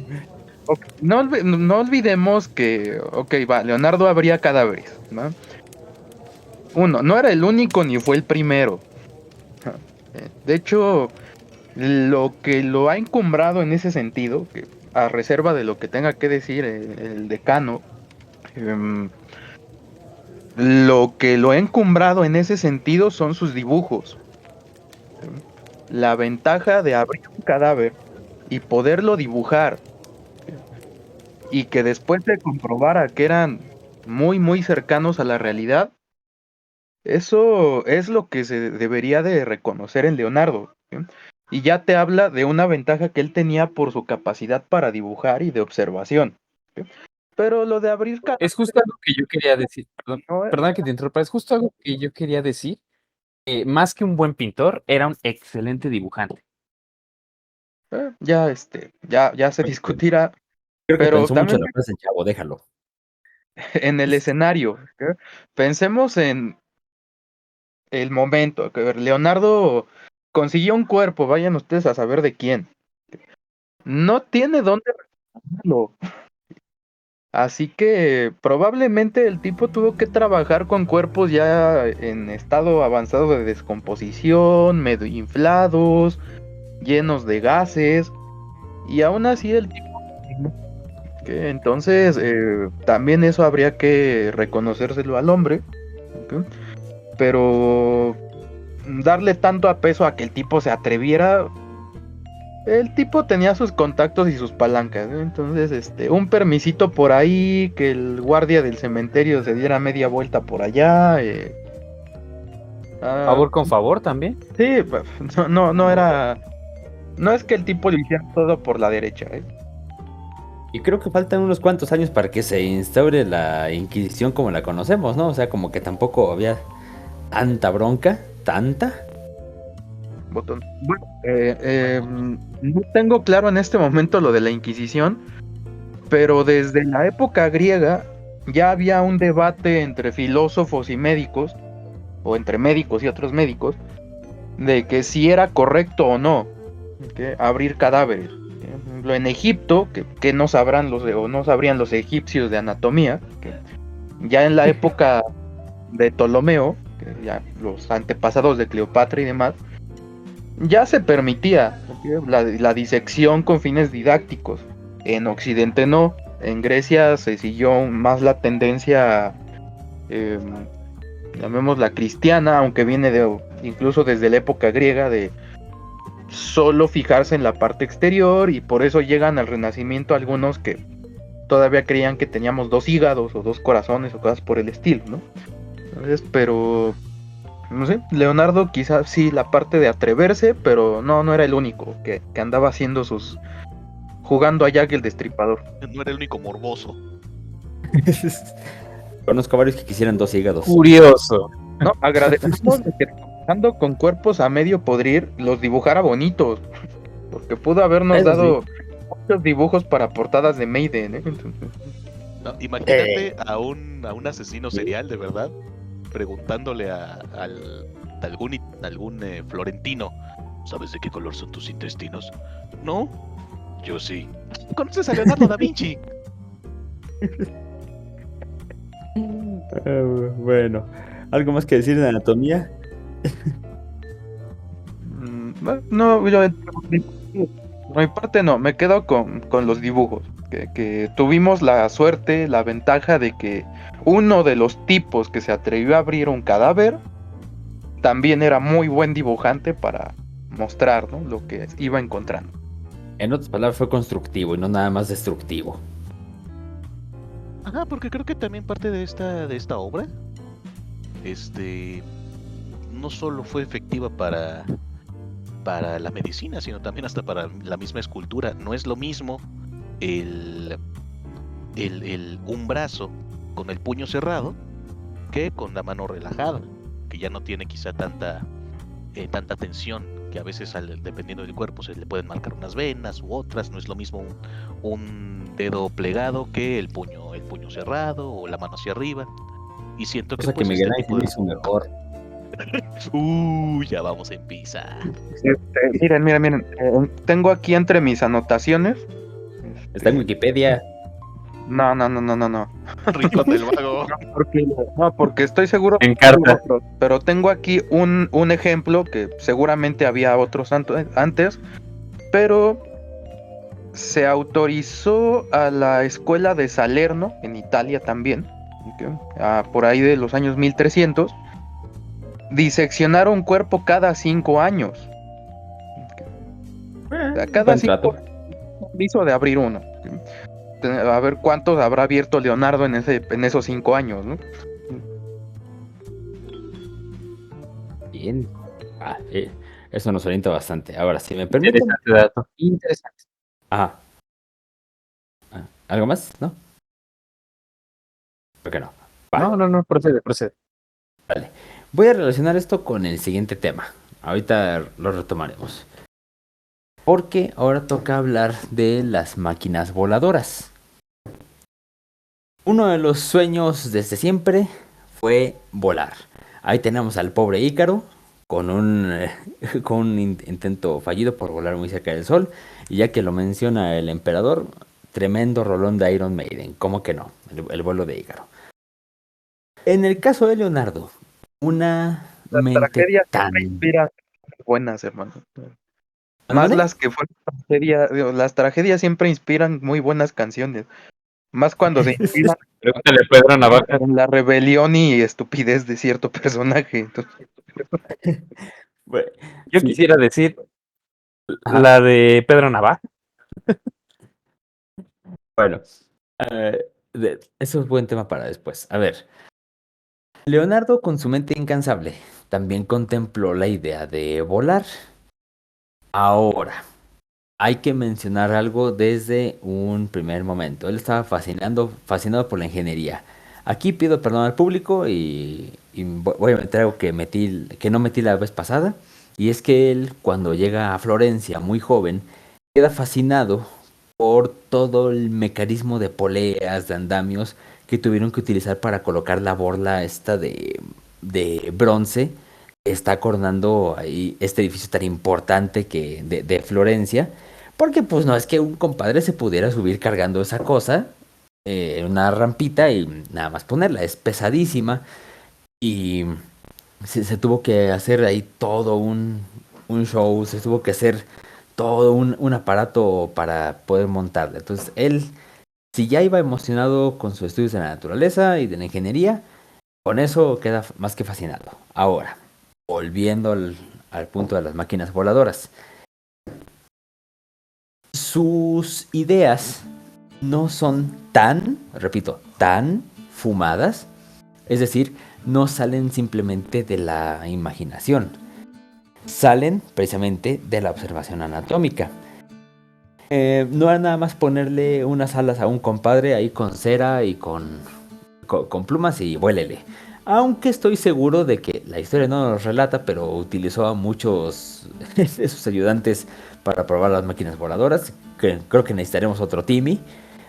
no olvidemos que, ok, va, Leonardo abría cadáveres, ¿no? Uno, no era el único ni fue el primero. De hecho, lo que lo ha encumbrado en ese sentido, que a reserva de lo que tenga que decir el decano, lo que lo ha encumbrado en ese sentido son sus dibujos. La ventaja de abrir un cadáver y poderlo dibujar y que después se comprobara que eran muy muy cercanos a la realidad Eso es lo que se debería de reconocer en Leonardo, ¿sí? Y ya te habla de una ventaja que él tenía por su capacidad para dibujar y de observación, ¿sí? Pero lo de abrir Es justo algo que yo quería decir, no, perdón que te interrumpa, es justo algo que yo quería decir. Más que un buen pintor, era un excelente dibujante. ya se discutirá, Creo que pero pensó mucho también la frase, chavo, déjalo. en el escenario, ¿sí? Pensemos en el momento, que Leonardo consiguió un cuerpo, vayan ustedes a saber de quién. No tiene dónde recordarlo. Así que probablemente el tipo tuvo que trabajar con cuerpos ya en estado avanzado de descomposición, medio inflados, llenos de gases, y aún así el tipo... que entonces también eso habría que reconocérselo al hombre, ¿ok? Pero darle tanto a peso a que el tipo se atreviera. El tipo tenía sus contactos y sus palancas, ¿no? Entonces, un permisito por ahí, que el guardia del cementerio se diera media vuelta por allá. Favor con favor también. Sí, no era. No es que el tipo lo hiciera todo por la derecha, ¿eh? Y creo que faltan unos cuantos años para que se instaure la Inquisición como la conocemos, ¿no? O sea, como que tampoco había tanta bronca, tanta. Botón. Bueno, no tengo claro en este momento lo de la Inquisición, pero desde la época griega ya había un debate entre filósofos y médicos, o entre médicos y otros médicos, de que si era correcto o no, ¿ok? Abrir cadáveres. Por ejemplo, en Egipto, que no sabrán o no sabrían los egipcios de anatomía, que ya en la época de Ptolomeo, que ya los antepasados de Cleopatra y demás, ya se permitía, ¿ok? La disección con fines didácticos. En Occidente no. En Grecia se siguió más la tendencia, eh, llamémosla cristiana, aunque viene incluso desde la época griega, de solo fijarse en la parte exterior, y por eso llegan al Renacimiento algunos que todavía creían que teníamos dos hígados o dos corazones o cosas por el estilo, ¿no? Entonces, pero no sé, Leonardo quizás sí la parte de atreverse, pero no era el único que andaba haciendo jugando a Jack el Destripador. No era el único morboso. Conozco varios que quisieran 2 hígados. Curioso. No, agradecemos de que trabajando con cuerpos a medio podrir los dibujara bonitos, porque pudo habernos Eso dado muchos dibujos para portadas de Maiden, ¿eh? Entonces, No, imagínate a un asesino serial, de verdad, preguntándole algún florentino, ¿sabes de qué color son tus intestinos? No, yo sí. ¿Conoces a Leonardo da Vinci? Bueno, ¿algo más que decir de anatomía? no, yo por mi parte no, me quedo con los dibujos, que tuvimos la suerte, la ventaja de que uno de los tipos que se atrevió a abrir un cadáver también era muy buen dibujante para mostrar, ¿no?, lo que iba encontrando. En otras palabras, fue constructivo y no nada más destructivo. Ajá, porque creo que también parte de esta obra, no solo fue efectiva para la medicina, sino también hasta para la misma escultura. No es lo mismo un brazo con el puño cerrado que con la mano relajada, que ya no tiene quizá tanta tensión, que a veces dependiendo del cuerpo se le pueden marcar unas venas u otras. No es lo mismo un dedo plegado que el puño cerrado o la mano hacia arriba. Y siento Cosa que que Miguel Ángel hizo mejor. Ya vamos en pizza. Miren, tengo aquí entre mis anotaciones. Está en Wikipedia. No. Rincón del Vago. Porque estoy seguro En que hubo carta. otros, pero tengo aquí un ejemplo que seguramente había otros antes, pero se autorizó a la escuela de Salerno, en Italia también, ¿ok?, por ahí de los años 1300, diseccionar un cuerpo cada 5 años. O sea, cada Buen 5 trato. años hizo de abrir uno. A ver cuántos habrá abierto Leonardo en esos 5 años, ¿no? Bien. Eso nos orienta bastante. Ahora, si me permiten. Interesante dato. Interesante. Ajá. ¿Algo más? ¿No? ¿Por qué no? Va. No, procede. Voy a relacionar esto con el siguiente tema. Ahorita lo retomaremos. Porque ahora toca hablar de las máquinas voladoras. Uno de los sueños desde siempre fue volar. Ahí tenemos al pobre Ícaro con con un intento fallido por volar muy cerca del sol. Y ya que lo menciona el emperador, tremendo rolón de Iron Maiden. ¿Cómo que no? El vuelo de Ícaro. En el caso de Leonardo, una Las mente tragedias tan... siempre inspiran buenas, hermano. Más ¿Ándale? las que fueron tragedia, digo, las tragedias siempre inspiran muy buenas canciones. Más cuando se inspiran Pregúntale a Pedro Navaja. en la rebelión y estupidez de cierto personaje. Entonces, Bueno, Yo sí. quisiera decir Ajá. la de Pedro Navaja. Bueno, eso es buen tema para después. A ver, Leonardo con su mente incansable también contempló la idea de volar. Ahora, hay que mencionar algo desde un primer momento. Él estaba fascinado por la ingeniería. Aquí pido perdón al público y voy a meter algo que no metí la vez pasada. Y es que él, cuando llega a Florencia muy joven, queda fascinado por todo el mecanismo de poleas, de andamios que tuvieron que utilizar para colocar la borla esta de bronce que está coronando ahí este edificio tan importante de Florencia. Porque pues no es que un compadre se pudiera subir cargando esa cosa en una rampita y nada más ponerla. Es pesadísima y se tuvo que hacer ahí todo un show, se tuvo que hacer todo un aparato para poder montarla. Entonces él, si ya iba emocionado con sus estudios de la naturaleza y de la ingeniería, con eso queda más que fascinado. Ahora, volviendo al punto de las máquinas voladoras. Sus ideas no son tan fumadas. Es decir, no salen simplemente de la imaginación. Salen precisamente de la observación anatómica. No era nada más ponerle unas alas a un compadre ahí con cera y con plumas y vuélele. Aunque estoy seguro de que la historia no nos relata, pero utilizó a muchos de sus ayudantes para probar las máquinas voladoras. Creo que necesitaremos otro Timmy.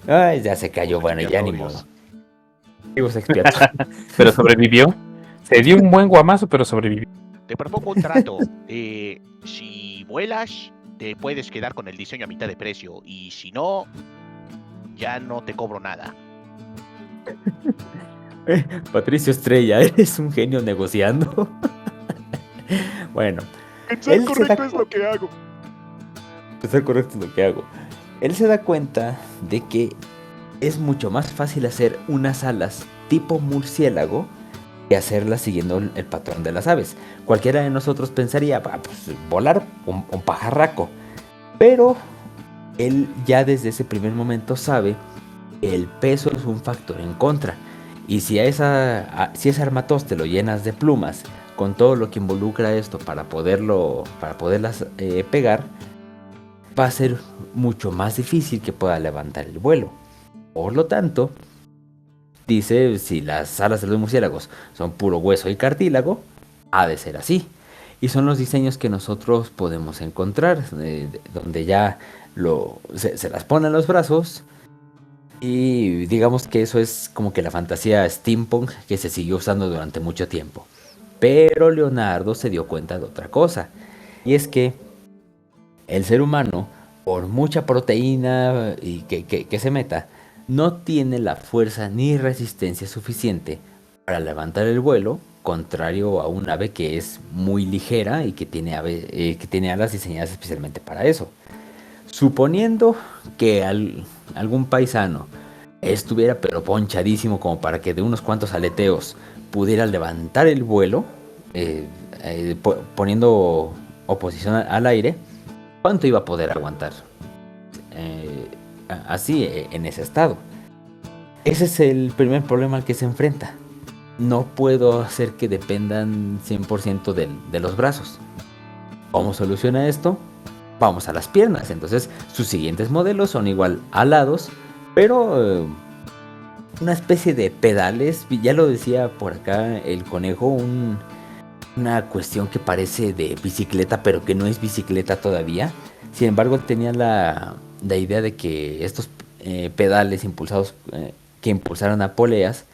Ay, ya se cayó, bueno, ya ni modo. Chivos expiatorios. Pero sobrevivió. Se dio un buen guamazo, pero sobrevivió. Te propongo un trato. Si vuelas, te puedes quedar con el diseño a mitad de precio. Y si no, ya no te cobro nada. Patricio Estrella, eres un genio negociando. Bueno, Pensar correcto es lo que hago. Pensar correcto es lo que hago. Él se da cuenta de que es mucho más fácil hacer unas alas tipo murciélago que hacerlas siguiendo el patrón de las aves. Cualquiera de nosotros pensaría, pues, volar un pajarraco. Pero él ya desde ese primer momento sabe que el peso es un factor en contra. Y si ese armatoste lo llenas de plumas, con todo lo que involucra esto para poderlas pegar, va a ser mucho más difícil que pueda levantar el vuelo. Por lo tanto, dice, si las alas de los murciélagos son puro hueso y cartílago, ha de ser así. Y son los diseños que nosotros podemos encontrar, donde ya se las ponen en los brazos. Y digamos que eso es como que la fantasía steampunk que se siguió usando durante mucho tiempo. Pero Leonardo se dio cuenta de otra cosa. Y es que el ser humano, por mucha proteína y que se meta, no tiene la fuerza ni resistencia suficiente para levantar el vuelo, contrario a un ave que es muy ligera y que tiene alas diseñadas especialmente para eso. Suponiendo que algún paisano estuviera pero ponchadísimo como para que de unos cuantos aleteos pudiera levantar el vuelo, poniendo oposición al aire, ¿cuánto iba a poder aguantar? Así, en ese estado. Ese es el primer problema al que se enfrenta. no puedo hacer que dependan 100% de los brazos. ¿Cómo soluciona esto? Vamos a las piernas. Entonces sus siguientes modelos son igual alados, pero una especie de pedales. Ya lo decía por acá el conejo, una cuestión que parece de bicicleta, pero que no es bicicleta todavía. Sin embargo, tenía la idea de que estos pedales impulsados que impulsaran a poleas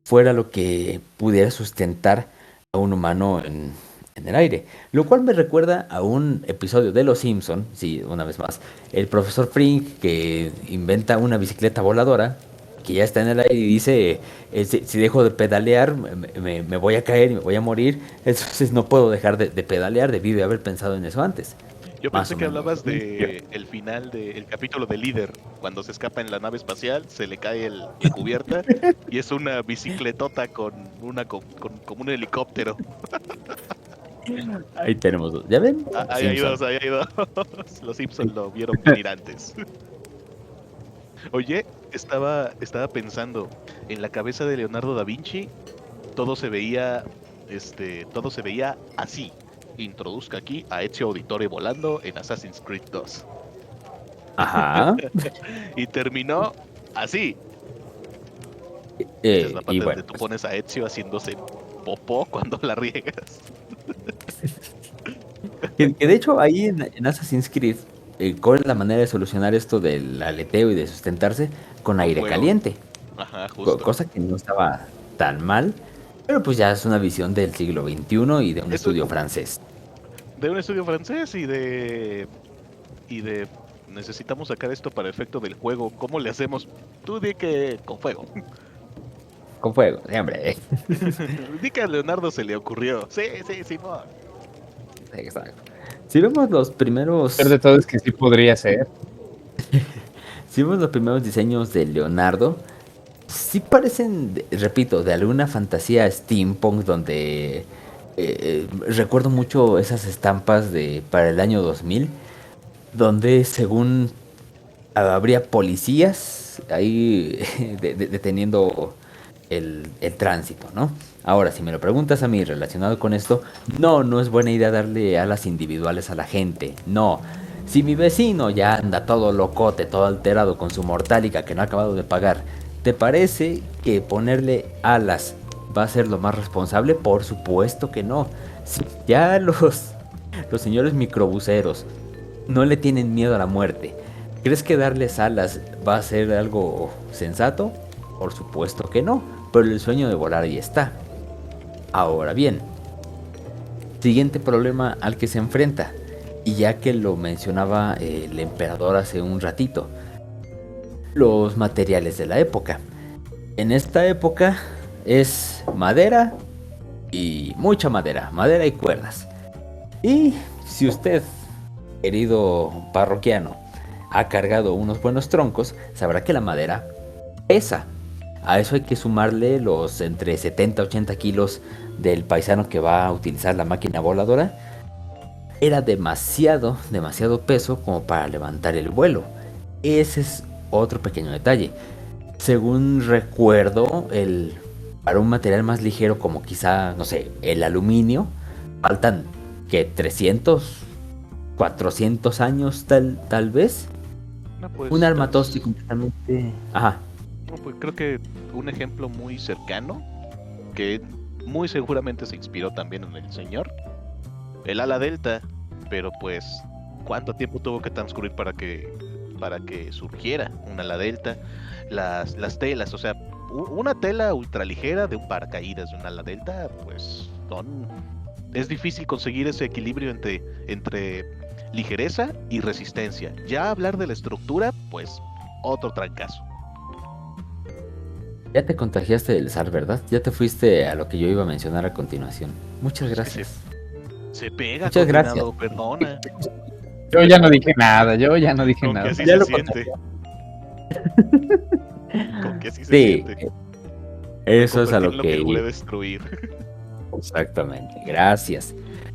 fuera lo que pudiera sustentar a un humano en el aire. Lo cual me recuerda a un episodio de Los Simpson, sí, una vez más, el profesor Frink que inventa una bicicleta voladora que ya está en el aire y dice, si dejo de pedalear me voy a caer y me voy a morir, entonces no puedo dejar de pedalear, debí de haber pensado en eso antes. Yo pensé que hablabas de el final del capítulo de Líder, cuando se escapa en la nave espacial, se le cae la cubierta y es una bicicletota con un helicóptero. Ahí tenemos dos. ¿Ya ven? Ahí hay dos. Los Simpsons lo vieron venir antes. Oye, estaba pensando, en la cabeza de Leonardo da Vinci, todo se veía así. Introduzca aquí a Ezio Auditore volando en Assassin's Creed 2. Ajá. Y terminó así. Esa es la parte donde tú pones a Ezio haciéndose popó cuando la riegas. Que de hecho ahí en Assassin's Creed, ¿cuál es la manera de solucionar esto del aleteo y de sustentarse? Con aire caliente. Ajá, justo. Cosa que no estaba tan mal, pero pues ya es una visión del siglo XXI y de un estudio francés. De un estudio francés y de necesitamos sacar esto para efecto del juego. ¿Cómo le hacemos? Tú di que con fuego. Con fuego, siempre. Di que a Leonardo se le ocurrió. Sí, Simón. Exacto. Si vemos los primeros... Pero de todo es que sí podría ser. Si vemos los primeros diseños de Leonardo, sí parecen, repito, de alguna fantasía steampunk donde... recuerdo mucho esas estampas para el año 2000, donde según habría policías ahí deteniendo el tránsito, ¿no? Ahora, si me lo preguntas a mí relacionado con esto, no es buena idea darle alas individuales a la gente, no. Si mi vecino ya anda todo locote, todo alterado con su mortálica que no ha acabado de pagar, ¿te parece que ponerle alas va a ser lo más responsable? Por supuesto que no. Si ya los señores microbuseros no le tienen miedo a la muerte, ¿crees que darles alas va a ser algo sensato? Por supuesto que no, pero el sueño de volar ahí está. Ahora bien, siguiente problema al que se enfrenta, y ya que lo mencionaba el emperador hace un ratito, los materiales de la época. En esta época es madera y mucha madera y cuerdas. Y si usted, querido parroquiano, ha cargado unos buenos troncos, sabrá que la madera pesa. A eso hay que sumarle los entre 70 y 80 kilos del paisano que va a utilizar la máquina voladora. Era demasiado peso como para levantar el vuelo. Ese es otro pequeño detalle. Según recuerdo, para un material más ligero como quizá, no sé, el aluminio, faltan que 300, 400 años tal vez. No, pues, un armatoste completamente... Ajá. No, pues creo que un ejemplo muy cercano, que muy seguramente se inspiró también en el señor, el ala delta, pero pues cuánto tiempo tuvo que transcurrir para que surgiera un ala delta, las telas, o sea, una tela ultraligera de un paracaídas de un ala delta, pues es difícil conseguir ese equilibrio entre ligereza y resistencia. Ya hablar de la estructura, pues otro trancazo. Ya te contagiaste del zar, ¿verdad? Ya te fuiste a lo que yo iba a mencionar a continuación. Muchas gracias. Se pega. Muchas gracias. Perdona. Yo ya no dije nada, Con nada. Que así Ya se lo siente. Con que así se Sí, siente. eso es a lo que que... juré destruir. Exactamente, gracias.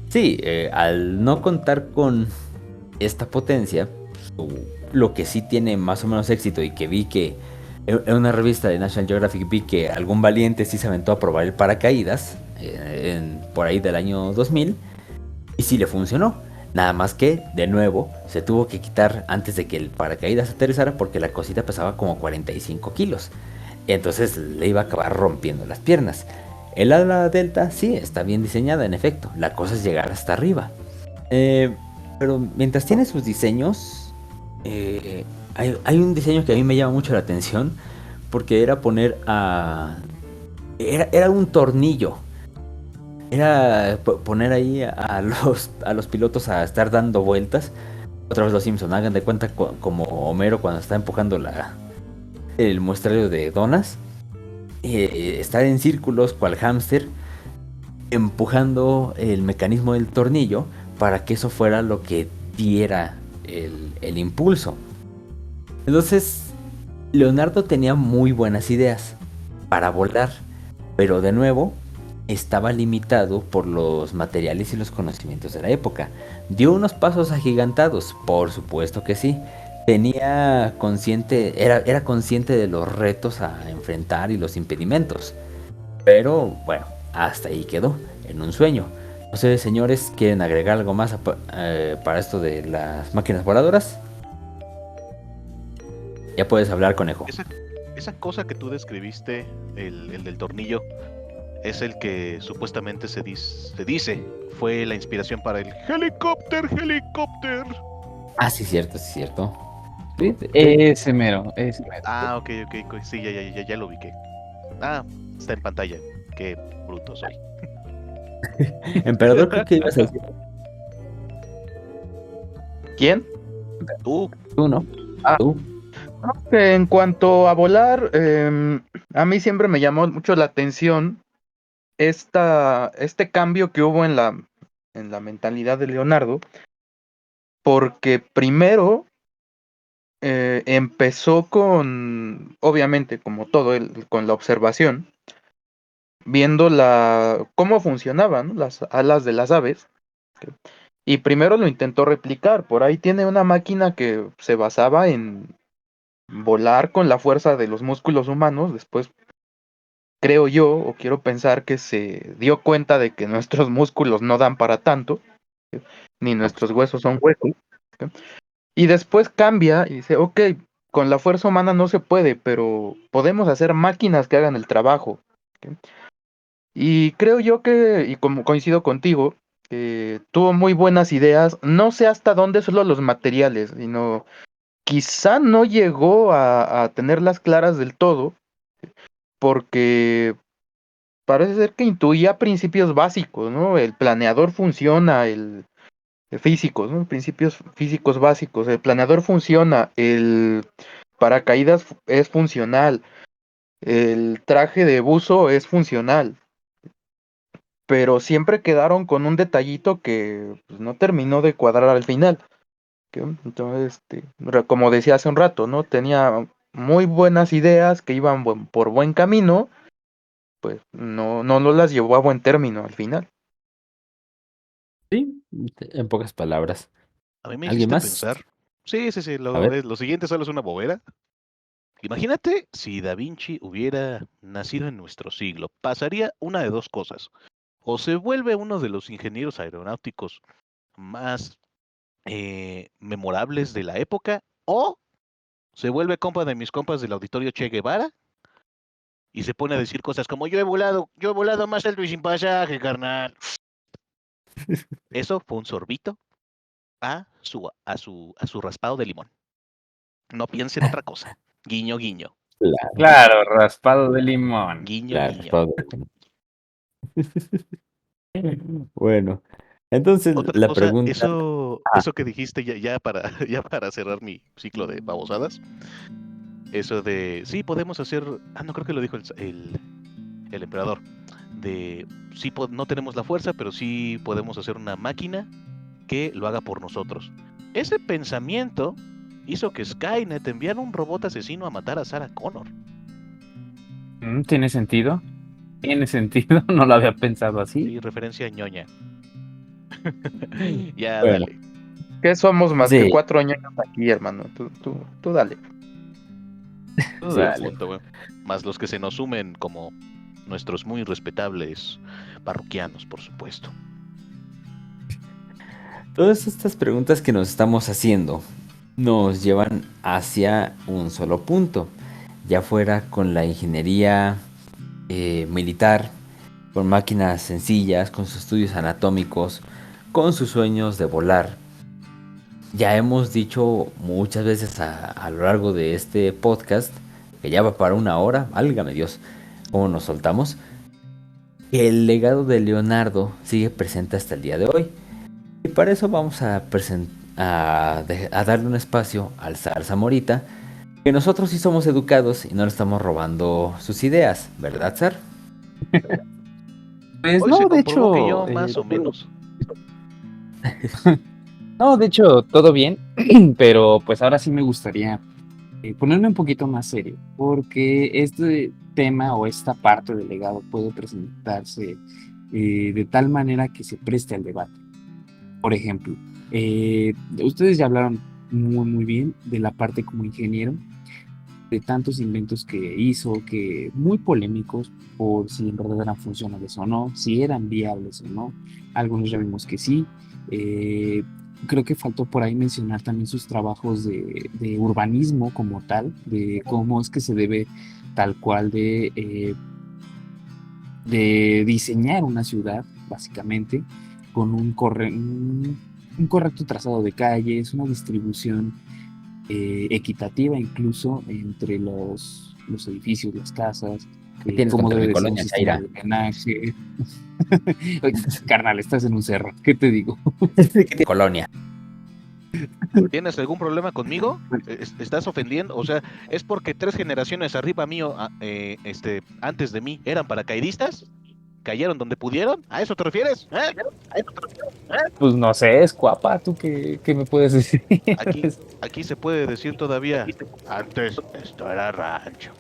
Sí, al no contar con esta potencia, lo que sí tiene más o menos éxito y que vi que En una revista de National Geographic vi que algún valiente sí se aventó a probar el paracaídas por ahí del año 2000 y sí le funcionó. Nada más que, de nuevo, se tuvo que quitar antes de que el paracaídas aterrizara porque la cosita pesaba como 45 kilos. Entonces le iba a acabar rompiendo las piernas. El ala delta sí está bien diseñada, en efecto. La cosa es llegar hasta arriba. Pero mientras tiene sus diseños, hay un diseño que a mí me llama mucho la atención porque era poner a... Era un tornillo. Era poner ahí a los pilotos a estar dando vueltas. Otra vez los Simpson, hagan de cuenta como Homero cuando está empujando el muestrario de donas. Estar en círculos cual hámster, empujando el mecanismo del tornillo para que eso fuera lo que diera el impulso. Entonces, Leonardo tenía muy buenas ideas para volar, pero de nuevo estaba limitado por los materiales y los conocimientos de la época. Dio unos pasos agigantados, por supuesto que sí. Era consciente de los retos a enfrentar y los impedimentos. Pero bueno, hasta ahí quedó, en un sueño. No sé, señores, ¿quieren agregar algo más para esto de las máquinas voladoras? Ya puedes hablar, conejo. Esa cosa que tú describiste, el del tornillo, es el que supuestamente se dice fue la inspiración para el helicóptero. Ah, sí, cierto, sí, cierto. Sí, ese mero. Ah, ok, sí, ya lo ubiqué. Ah, está en pantalla. Qué bruto soy. Emperador, creo que ibas a decir. ¿Quién? Tú, ¿no? Ah. Tú. Que en cuanto a volar, a mí siempre me llamó mucho la atención este cambio que hubo en la mentalidad de Leonardo, porque primero empezó obviamente, como todo, con la observación, viendo cómo funcionaban, ¿no?, las alas de las aves, y primero lo intentó replicar. Por ahí tiene una máquina que se basaba en volar con la fuerza de los músculos humanos. Después creo yo, o quiero pensar, que se dio cuenta de que nuestros músculos no dan para tanto, ni nuestros huesos son huecos. Y después cambia y dice, ok, con la fuerza humana no se puede, pero podemos hacer máquinas que hagan el trabajo. Y creo yo y como coincido contigo, tuvo muy buenas ideas. No sé hasta dónde solo los materiales, sino quizá no llegó a tenerlas claras del todo, porque parece ser que intuía principios básicos, ¿no? El planeador funciona, físicos, ¿no? Principios físicos básicos. El planeador funciona, el paracaídas es funcional, el traje de buzo es funcional, pero siempre quedaron con un detallito que pues, no terminó de cuadrar al final. Entonces, como decía hace un rato, ¿no? Tenía muy buenas ideas que iban por buen camino, pues no las llevó a buen término al final. Sí, en pocas palabras. a mí me ¿Alguien hiciste más? pensar. Sí, A ver. lo siguiente solo es una bobera. Imagínate si Da Vinci hubiera nacido en nuestro siglo. Pasaría una de dos cosas. O se vuelve uno de los ingenieros aeronáuticos más memorables de la época, o se vuelve compa de mis compas del auditorio Che Guevara y se pone a decir cosas como yo he volado más alto y sin pasaje, carnal. Eso fue un sorbito a su raspado de limón. No piense en otra cosa. Guiño, guiño. Claro, raspado de limón. Guiño, Claro, guiño. Bueno, entonces Otra la cosa, pregunta. eso que dijiste ya para cerrar mi ciclo de babosadas. Eso de, sí, podemos hacer, no creo que lo dijo el emperador, de, sí, no tenemos la fuerza, pero sí podemos hacer una máquina que lo haga por nosotros. Ese pensamiento hizo que Skynet enviara un robot asesino a matar a Sarah Connor. ¿Tiene sentido? ¿Tiene sentido? No lo había pensado así. Sí, referencia a ñoña. Ya, Bueno. dale. ¿Qué somos más Sí. que 4 años aquí, hermano? Tú dale. Dale. Punto, güey. Más los que se nos sumen como nuestros muy respetables parroquianos, por supuesto. Todas estas preguntas que nos estamos haciendo nos llevan hacia un solo punto, ya fuera con la ingeniería militar, con máquinas sencillas, con sus estudios anatómicos, con sus sueños de volar. Ya hemos dicho muchas veces a lo largo de este podcast, que ya va para 1 hora, válgame Dios, cómo nos soltamos, que el legado de Leonardo sigue presente hasta el día de hoy. Y para eso vamos a darle un espacio al zar Zamorita, que nosotros sí somos educados y no le estamos robando sus ideas, ¿verdad, zar? Pues Hoy no, se de comprobó que hecho, yo más o menos. no, de hecho, todo bien, pero pues ahora sí me gustaría ponerme un poquito más serio, porque este tema o esta parte del legado puede presentarse de tal manera que se preste al debate. Por ejemplo, ustedes ya hablaron muy bien de la parte como ingeniero, de tantos inventos que hizo, que muy polémicos por si en verdad eran funcionales o no, si eran viables o no. Algunos ya vimos que sí. Eh, Creo que faltó por ahí mencionar también sus trabajos de urbanismo como tal, de cómo es que se debe tal cual de diseñar una ciudad, básicamente, con un correcto trazado de calles, una distribución equitativa incluso entre los edificios, las casas, ¿Qué tienes cómo contra debe mi de ser un colonia, sistema Chaira? de drenaje. Oye, carnal, estás en un cerro, ¿qué te digo? ¿Qué tienes colonia? ¿Tienes algún problema conmigo? ¿Estás ofendiendo? O sea, ¿es porque 3 generaciones arriba mío, antes de mí, eran paracaidistas? ¿Cayeron donde pudieron? ¿A eso te refieres? ¿A eso te refieres? Pues no sé, es guapa, ¿tú qué me puedes decir? Aquí se puede decir todavía, antes esto era rancho.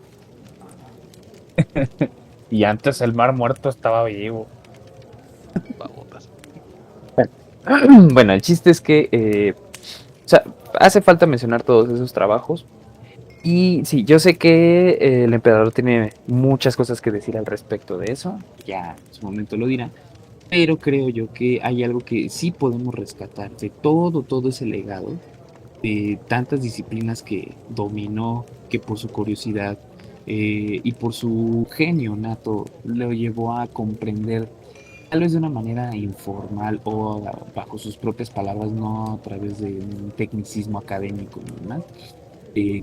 Y antes el Mar Muerto estaba vivo. Babotas. Bueno, el chiste es que, o sea, hace falta mencionar todos esos trabajos. Y sí, yo sé que el emperador tiene muchas cosas que decir al respecto de eso, ya en su momento lo dirá, pero creo yo que hay algo que sí podemos rescatar de todo ese legado, de tantas disciplinas que dominó, que por su curiosidad y por su genio nato lo llevó a comprender, tal vez de una manera informal o bajo sus propias palabras, no a través de un tecnicismo académico ni demás.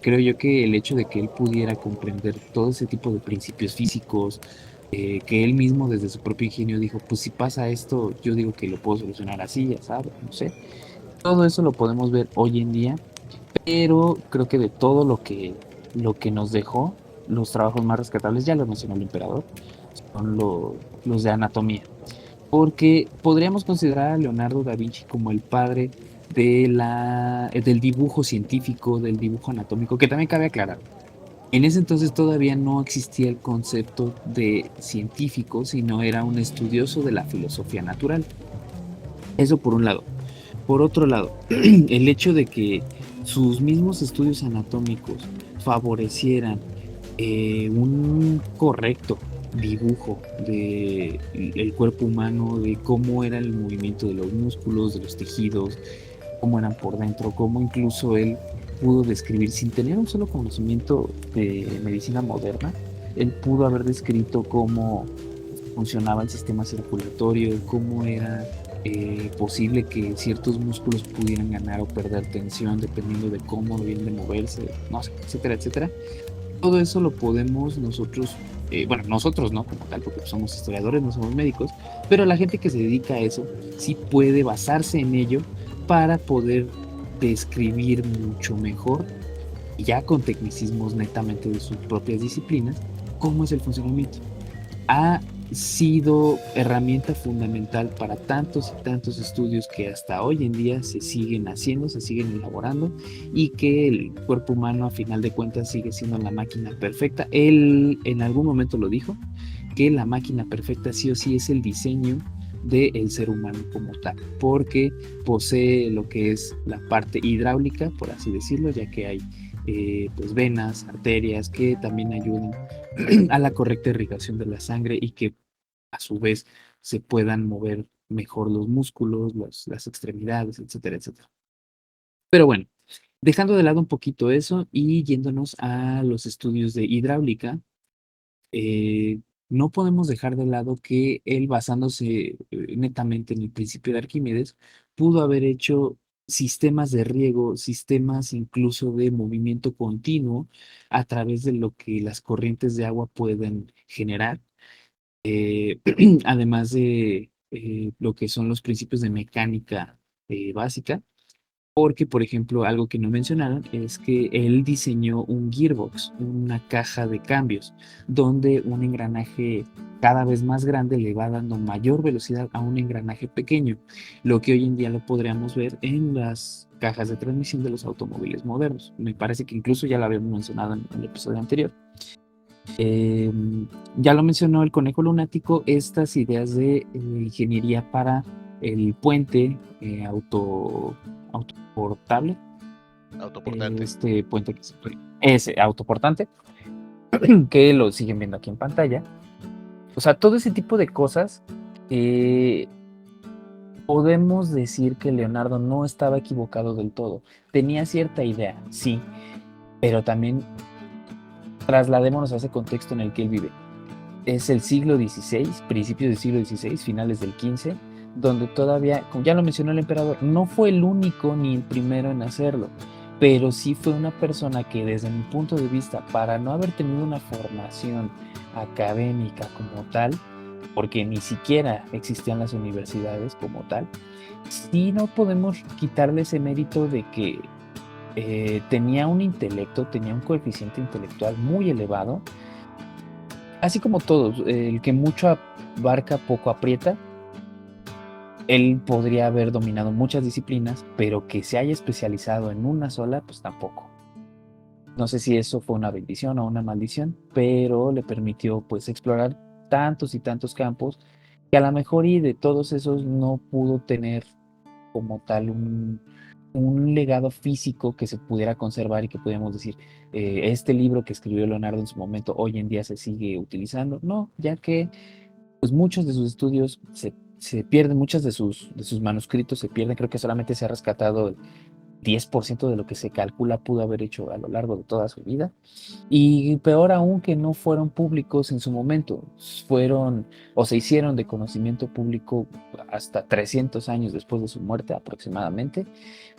Creo yo que el hecho de que él pudiera comprender todo ese tipo de principios físicos, que él mismo desde su propio ingenio dijo, pues si pasa esto, yo digo que lo puedo solucionar así, ya sabes, no sé. Todo eso lo podemos ver hoy en día, pero creo que de todo lo que nos dejó, los trabajos más rescatables, ya lo mencionó el emperador, son los de anatomía. Porque podríamos considerar a Leonardo da Vinci como el padre del dibujo científico, del dibujo anatómico, que también cabe aclarar. En ese entonces todavía no existía el concepto de científico, sino era un estudioso de la filosofía natural. Eso por un lado. Por otro lado, el hecho de que sus mismos estudios anatómicos favorecieran un correcto dibujo del cuerpo humano, de cómo era el movimiento de los músculos, de los tejidos, cómo eran por dentro, cómo incluso él pudo describir, sin tener un solo conocimiento de medicina moderna, él pudo haber descrito cómo funcionaba el sistema circulatorio, cómo era posible que ciertos músculos pudieran ganar o perder tensión dependiendo de cómo debían de moverse, no sé, etcétera, etcétera. Todo eso lo podemos nosotros, bueno, nosotros no como tal, porque somos historiadores, no somos médicos, pero la gente que se dedica a eso sí puede basarse en ello para poder describir mucho mejor, ya con tecnicismos netamente de sus propias disciplinas, cómo es el funcionamiento. Ha sido herramienta fundamental para tantos y tantos estudios que hasta hoy en día se siguen haciendo, se siguen elaborando y que el cuerpo humano a final de cuentas sigue siendo la máquina perfecta. Él en algún momento lo dijo, que la máquina perfecta sí o sí es el diseño del ser humano como tal, porque posee lo que es la parte hidráulica, por así decirlo, ya que hay pues venas, arterias, que también ayuden a la correcta irrigación de la sangre y que a su vez se puedan mover mejor los músculos, las extremidades, etcétera, etcétera. Pero bueno, dejando de lado un poquito eso y yéndonos a los estudios de hidráulica, eh, no podemos dejar de lado que él, basándose netamente en el principio de Arquímedes, pudo haber hecho sistemas de riego, sistemas incluso de movimiento continuo a través de lo que las corrientes de agua pueden generar, eh, además de lo que son los principios de mecánica básica. Porque, por ejemplo, algo que no mencionaron es que él diseñó un gearbox, una caja de cambios, donde un engranaje cada vez más grande le va dando mayor velocidad a un engranaje pequeño, lo que hoy en día lo podríamos ver en las cajas de transmisión de los automóviles modernos. Me parece que incluso ya lo habíamos mencionado en el episodio anterior. Eh, ya lo mencionó el conejo lunático, estas ideas de ingeniería para el puente autoportable, Autoportante. este puente que es autoportante, que lo siguen viendo aquí en pantalla. O sea, todo ese tipo de cosas, podemos decir que Leonardo no estaba equivocado del todo. Tenía cierta idea, sí, pero también trasladémonos a ese contexto en el que él vive. Es el siglo XVI, principios del siglo XVI, finales del XV, donde todavía, como ya lo mencionó el emperador, no fue el único ni el primero en hacerlo, pero sí fue una persona que desde mi punto de vista, para no haber tenido una formación académica como tal, porque ni siquiera existían las universidades como tal, sí no podemos quitarle ese mérito de que tenía un intelecto, tenía un coeficiente intelectual muy elevado, así como todos, el que mucho abarca poco aprieta. Él podría haber dominado muchas disciplinas, pero que se haya especializado en una sola, pues tampoco. No sé si eso fue una bendición o una maldición, pero le permitió pues explorar tantos y tantos campos que a lo mejor y de todos esos no pudo tener como tal un legado físico que se pudiera conservar y que pudiéramos decir, este libro que escribió Leonardo en su momento hoy en día se sigue utilizando. No, ya que pues muchos de sus estudios se pierden, muchos de sus manuscritos se pierden, creo que solamente se ha rescatado el 10% de lo que se calcula pudo haber hecho a lo largo de toda su vida. Y peor aún que no fueron públicos en su momento, fueron o se hicieron de conocimiento público hasta 300 años después de su muerte aproximadamente.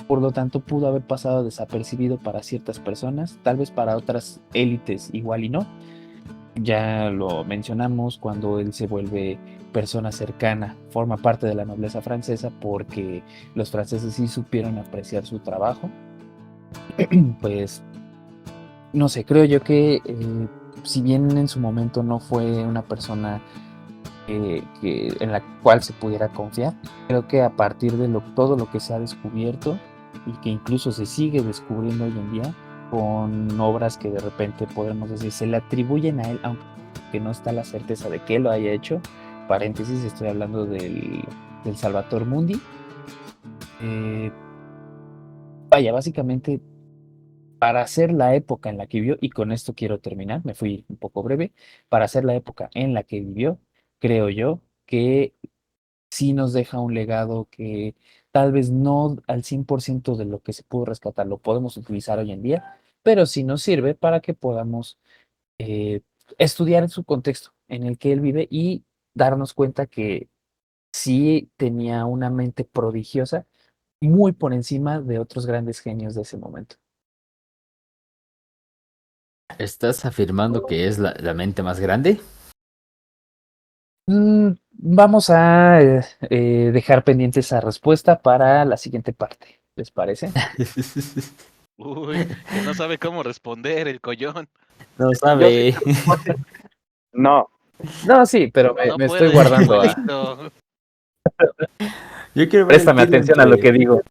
Por lo tanto, pudo haber pasado desapercibido para ciertas personas, tal vez para otras élites igual y no. Ya lo mencionamos cuando él se vuelve persona cercana, forma parte de la nobleza francesa porque los franceses sí supieron apreciar su trabajo. Pues no sé, creo yo que si bien en su momento no fue una persona en la cual se pudiera confiar, creo que a partir de todo lo que se ha descubierto y que incluso se sigue descubriendo hoy en día, con obras que de repente podemos decir se le atribuyen a él, aunque no está la certeza de que él lo haya hecho. Paréntesis, estoy hablando del Salvator Mundi. Vaya, básicamente, para hacer la época en la que vivió, y con esto quiero terminar, me fui un poco breve, para hacer la época en la que vivió, creo yo que sí nos deja un legado que tal vez no al 100% de lo que se pudo rescatar lo podemos utilizar hoy en día, pero sí nos sirve para que podamos eh, estudiar en su contexto en el que él vive y darnos cuenta que sí tenía una mente prodigiosa, muy por encima de otros grandes genios de ese momento. ¿Estás afirmando que es la mente más grande? Vamos a dejar pendiente esa respuesta para la siguiente parte, ¿les parece? Uy, que no sabe cómo responder el collón. No Yo sí sabe. te respondo. No, No, sí, pero No me estoy puede, guardando a... abuelito. Yo quiero ver el Préstame tiro atención a lo que digo.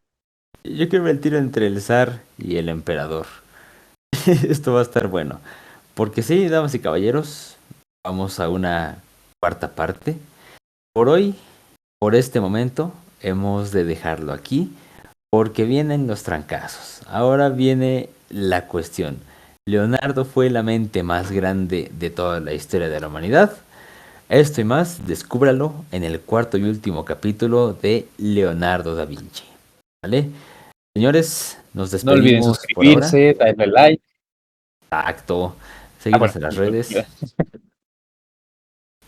Yo quiero ver el tiro entre el zar y el emperador. Esto va a estar bueno. Porque sí, damas y caballeros, vamos a una cuarta parte. Por hoy, por este momento, hemos de dejarlo aquí porque vienen los trancazos. Ahora viene la cuestión. ¿Leonardo fue la mente más grande de toda la historia de la humanidad? Esto y más, descúbralo en el cuarto y último capítulo de Leonardo da Vinci. ¿Vale? Señores, nos No olviden despedimos por ahora. suscribirse, darle like. Exacto. Seguimos en Bueno, las redes.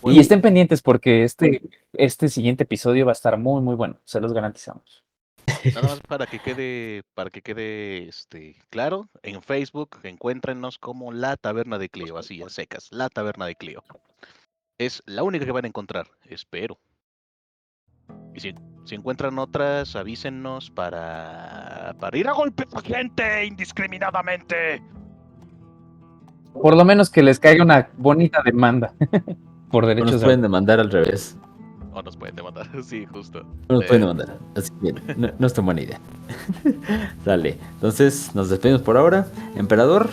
Y estén pendientes porque este siguiente episodio va a estar muy, muy bueno. Se los garantizamos. Nada más para que quede claro, en Facebook encuéntrenos como La Taberna de Cleo, así a secas, La Taberna de Cleo. Es la única que van a encontrar, espero. Y si encuentran otras, avísennos para ir a golpear a gente indiscriminadamente. Por lo menos que les caiga una bonita demanda por O derechos nos de pueden autor. demandar al revés. O nos pueden demandar, sí, justo. No nos pueden demandar. Así que no es tan buena idea. Dale. Entonces, nos despedimos por ahora. Emperador.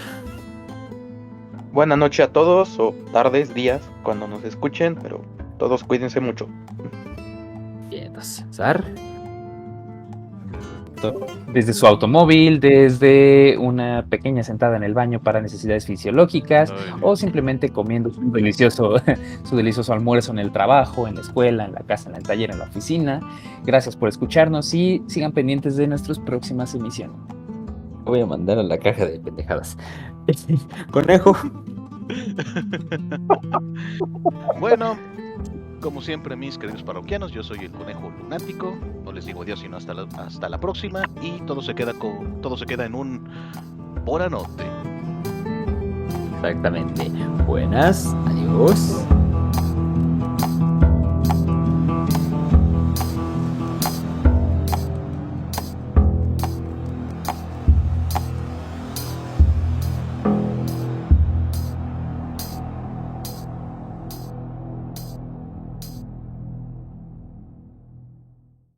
Buenas noches a todos, o tardes, días, cuando nos escuchen, pero todos cuídense mucho. Bien, entonces, Zar. Desde su automóvil, desde una pequeña sentada en el baño para necesidades fisiológicas, o simplemente comiendo su delicioso almuerzo en el trabajo, en la escuela, en la casa, en el taller, en la oficina. Gracias por escucharnos y sigan pendientes de nuestras próximas emisiones. Voy a mandar a la caja de pendejadas. Conejo. Bueno, como siempre, mis queridos parroquianos, yo soy el Conejo Lunático. No les digo adiós, sino hasta la próxima. Y todo se queda en un Boranote. Exactamente. Buenas. Adiós.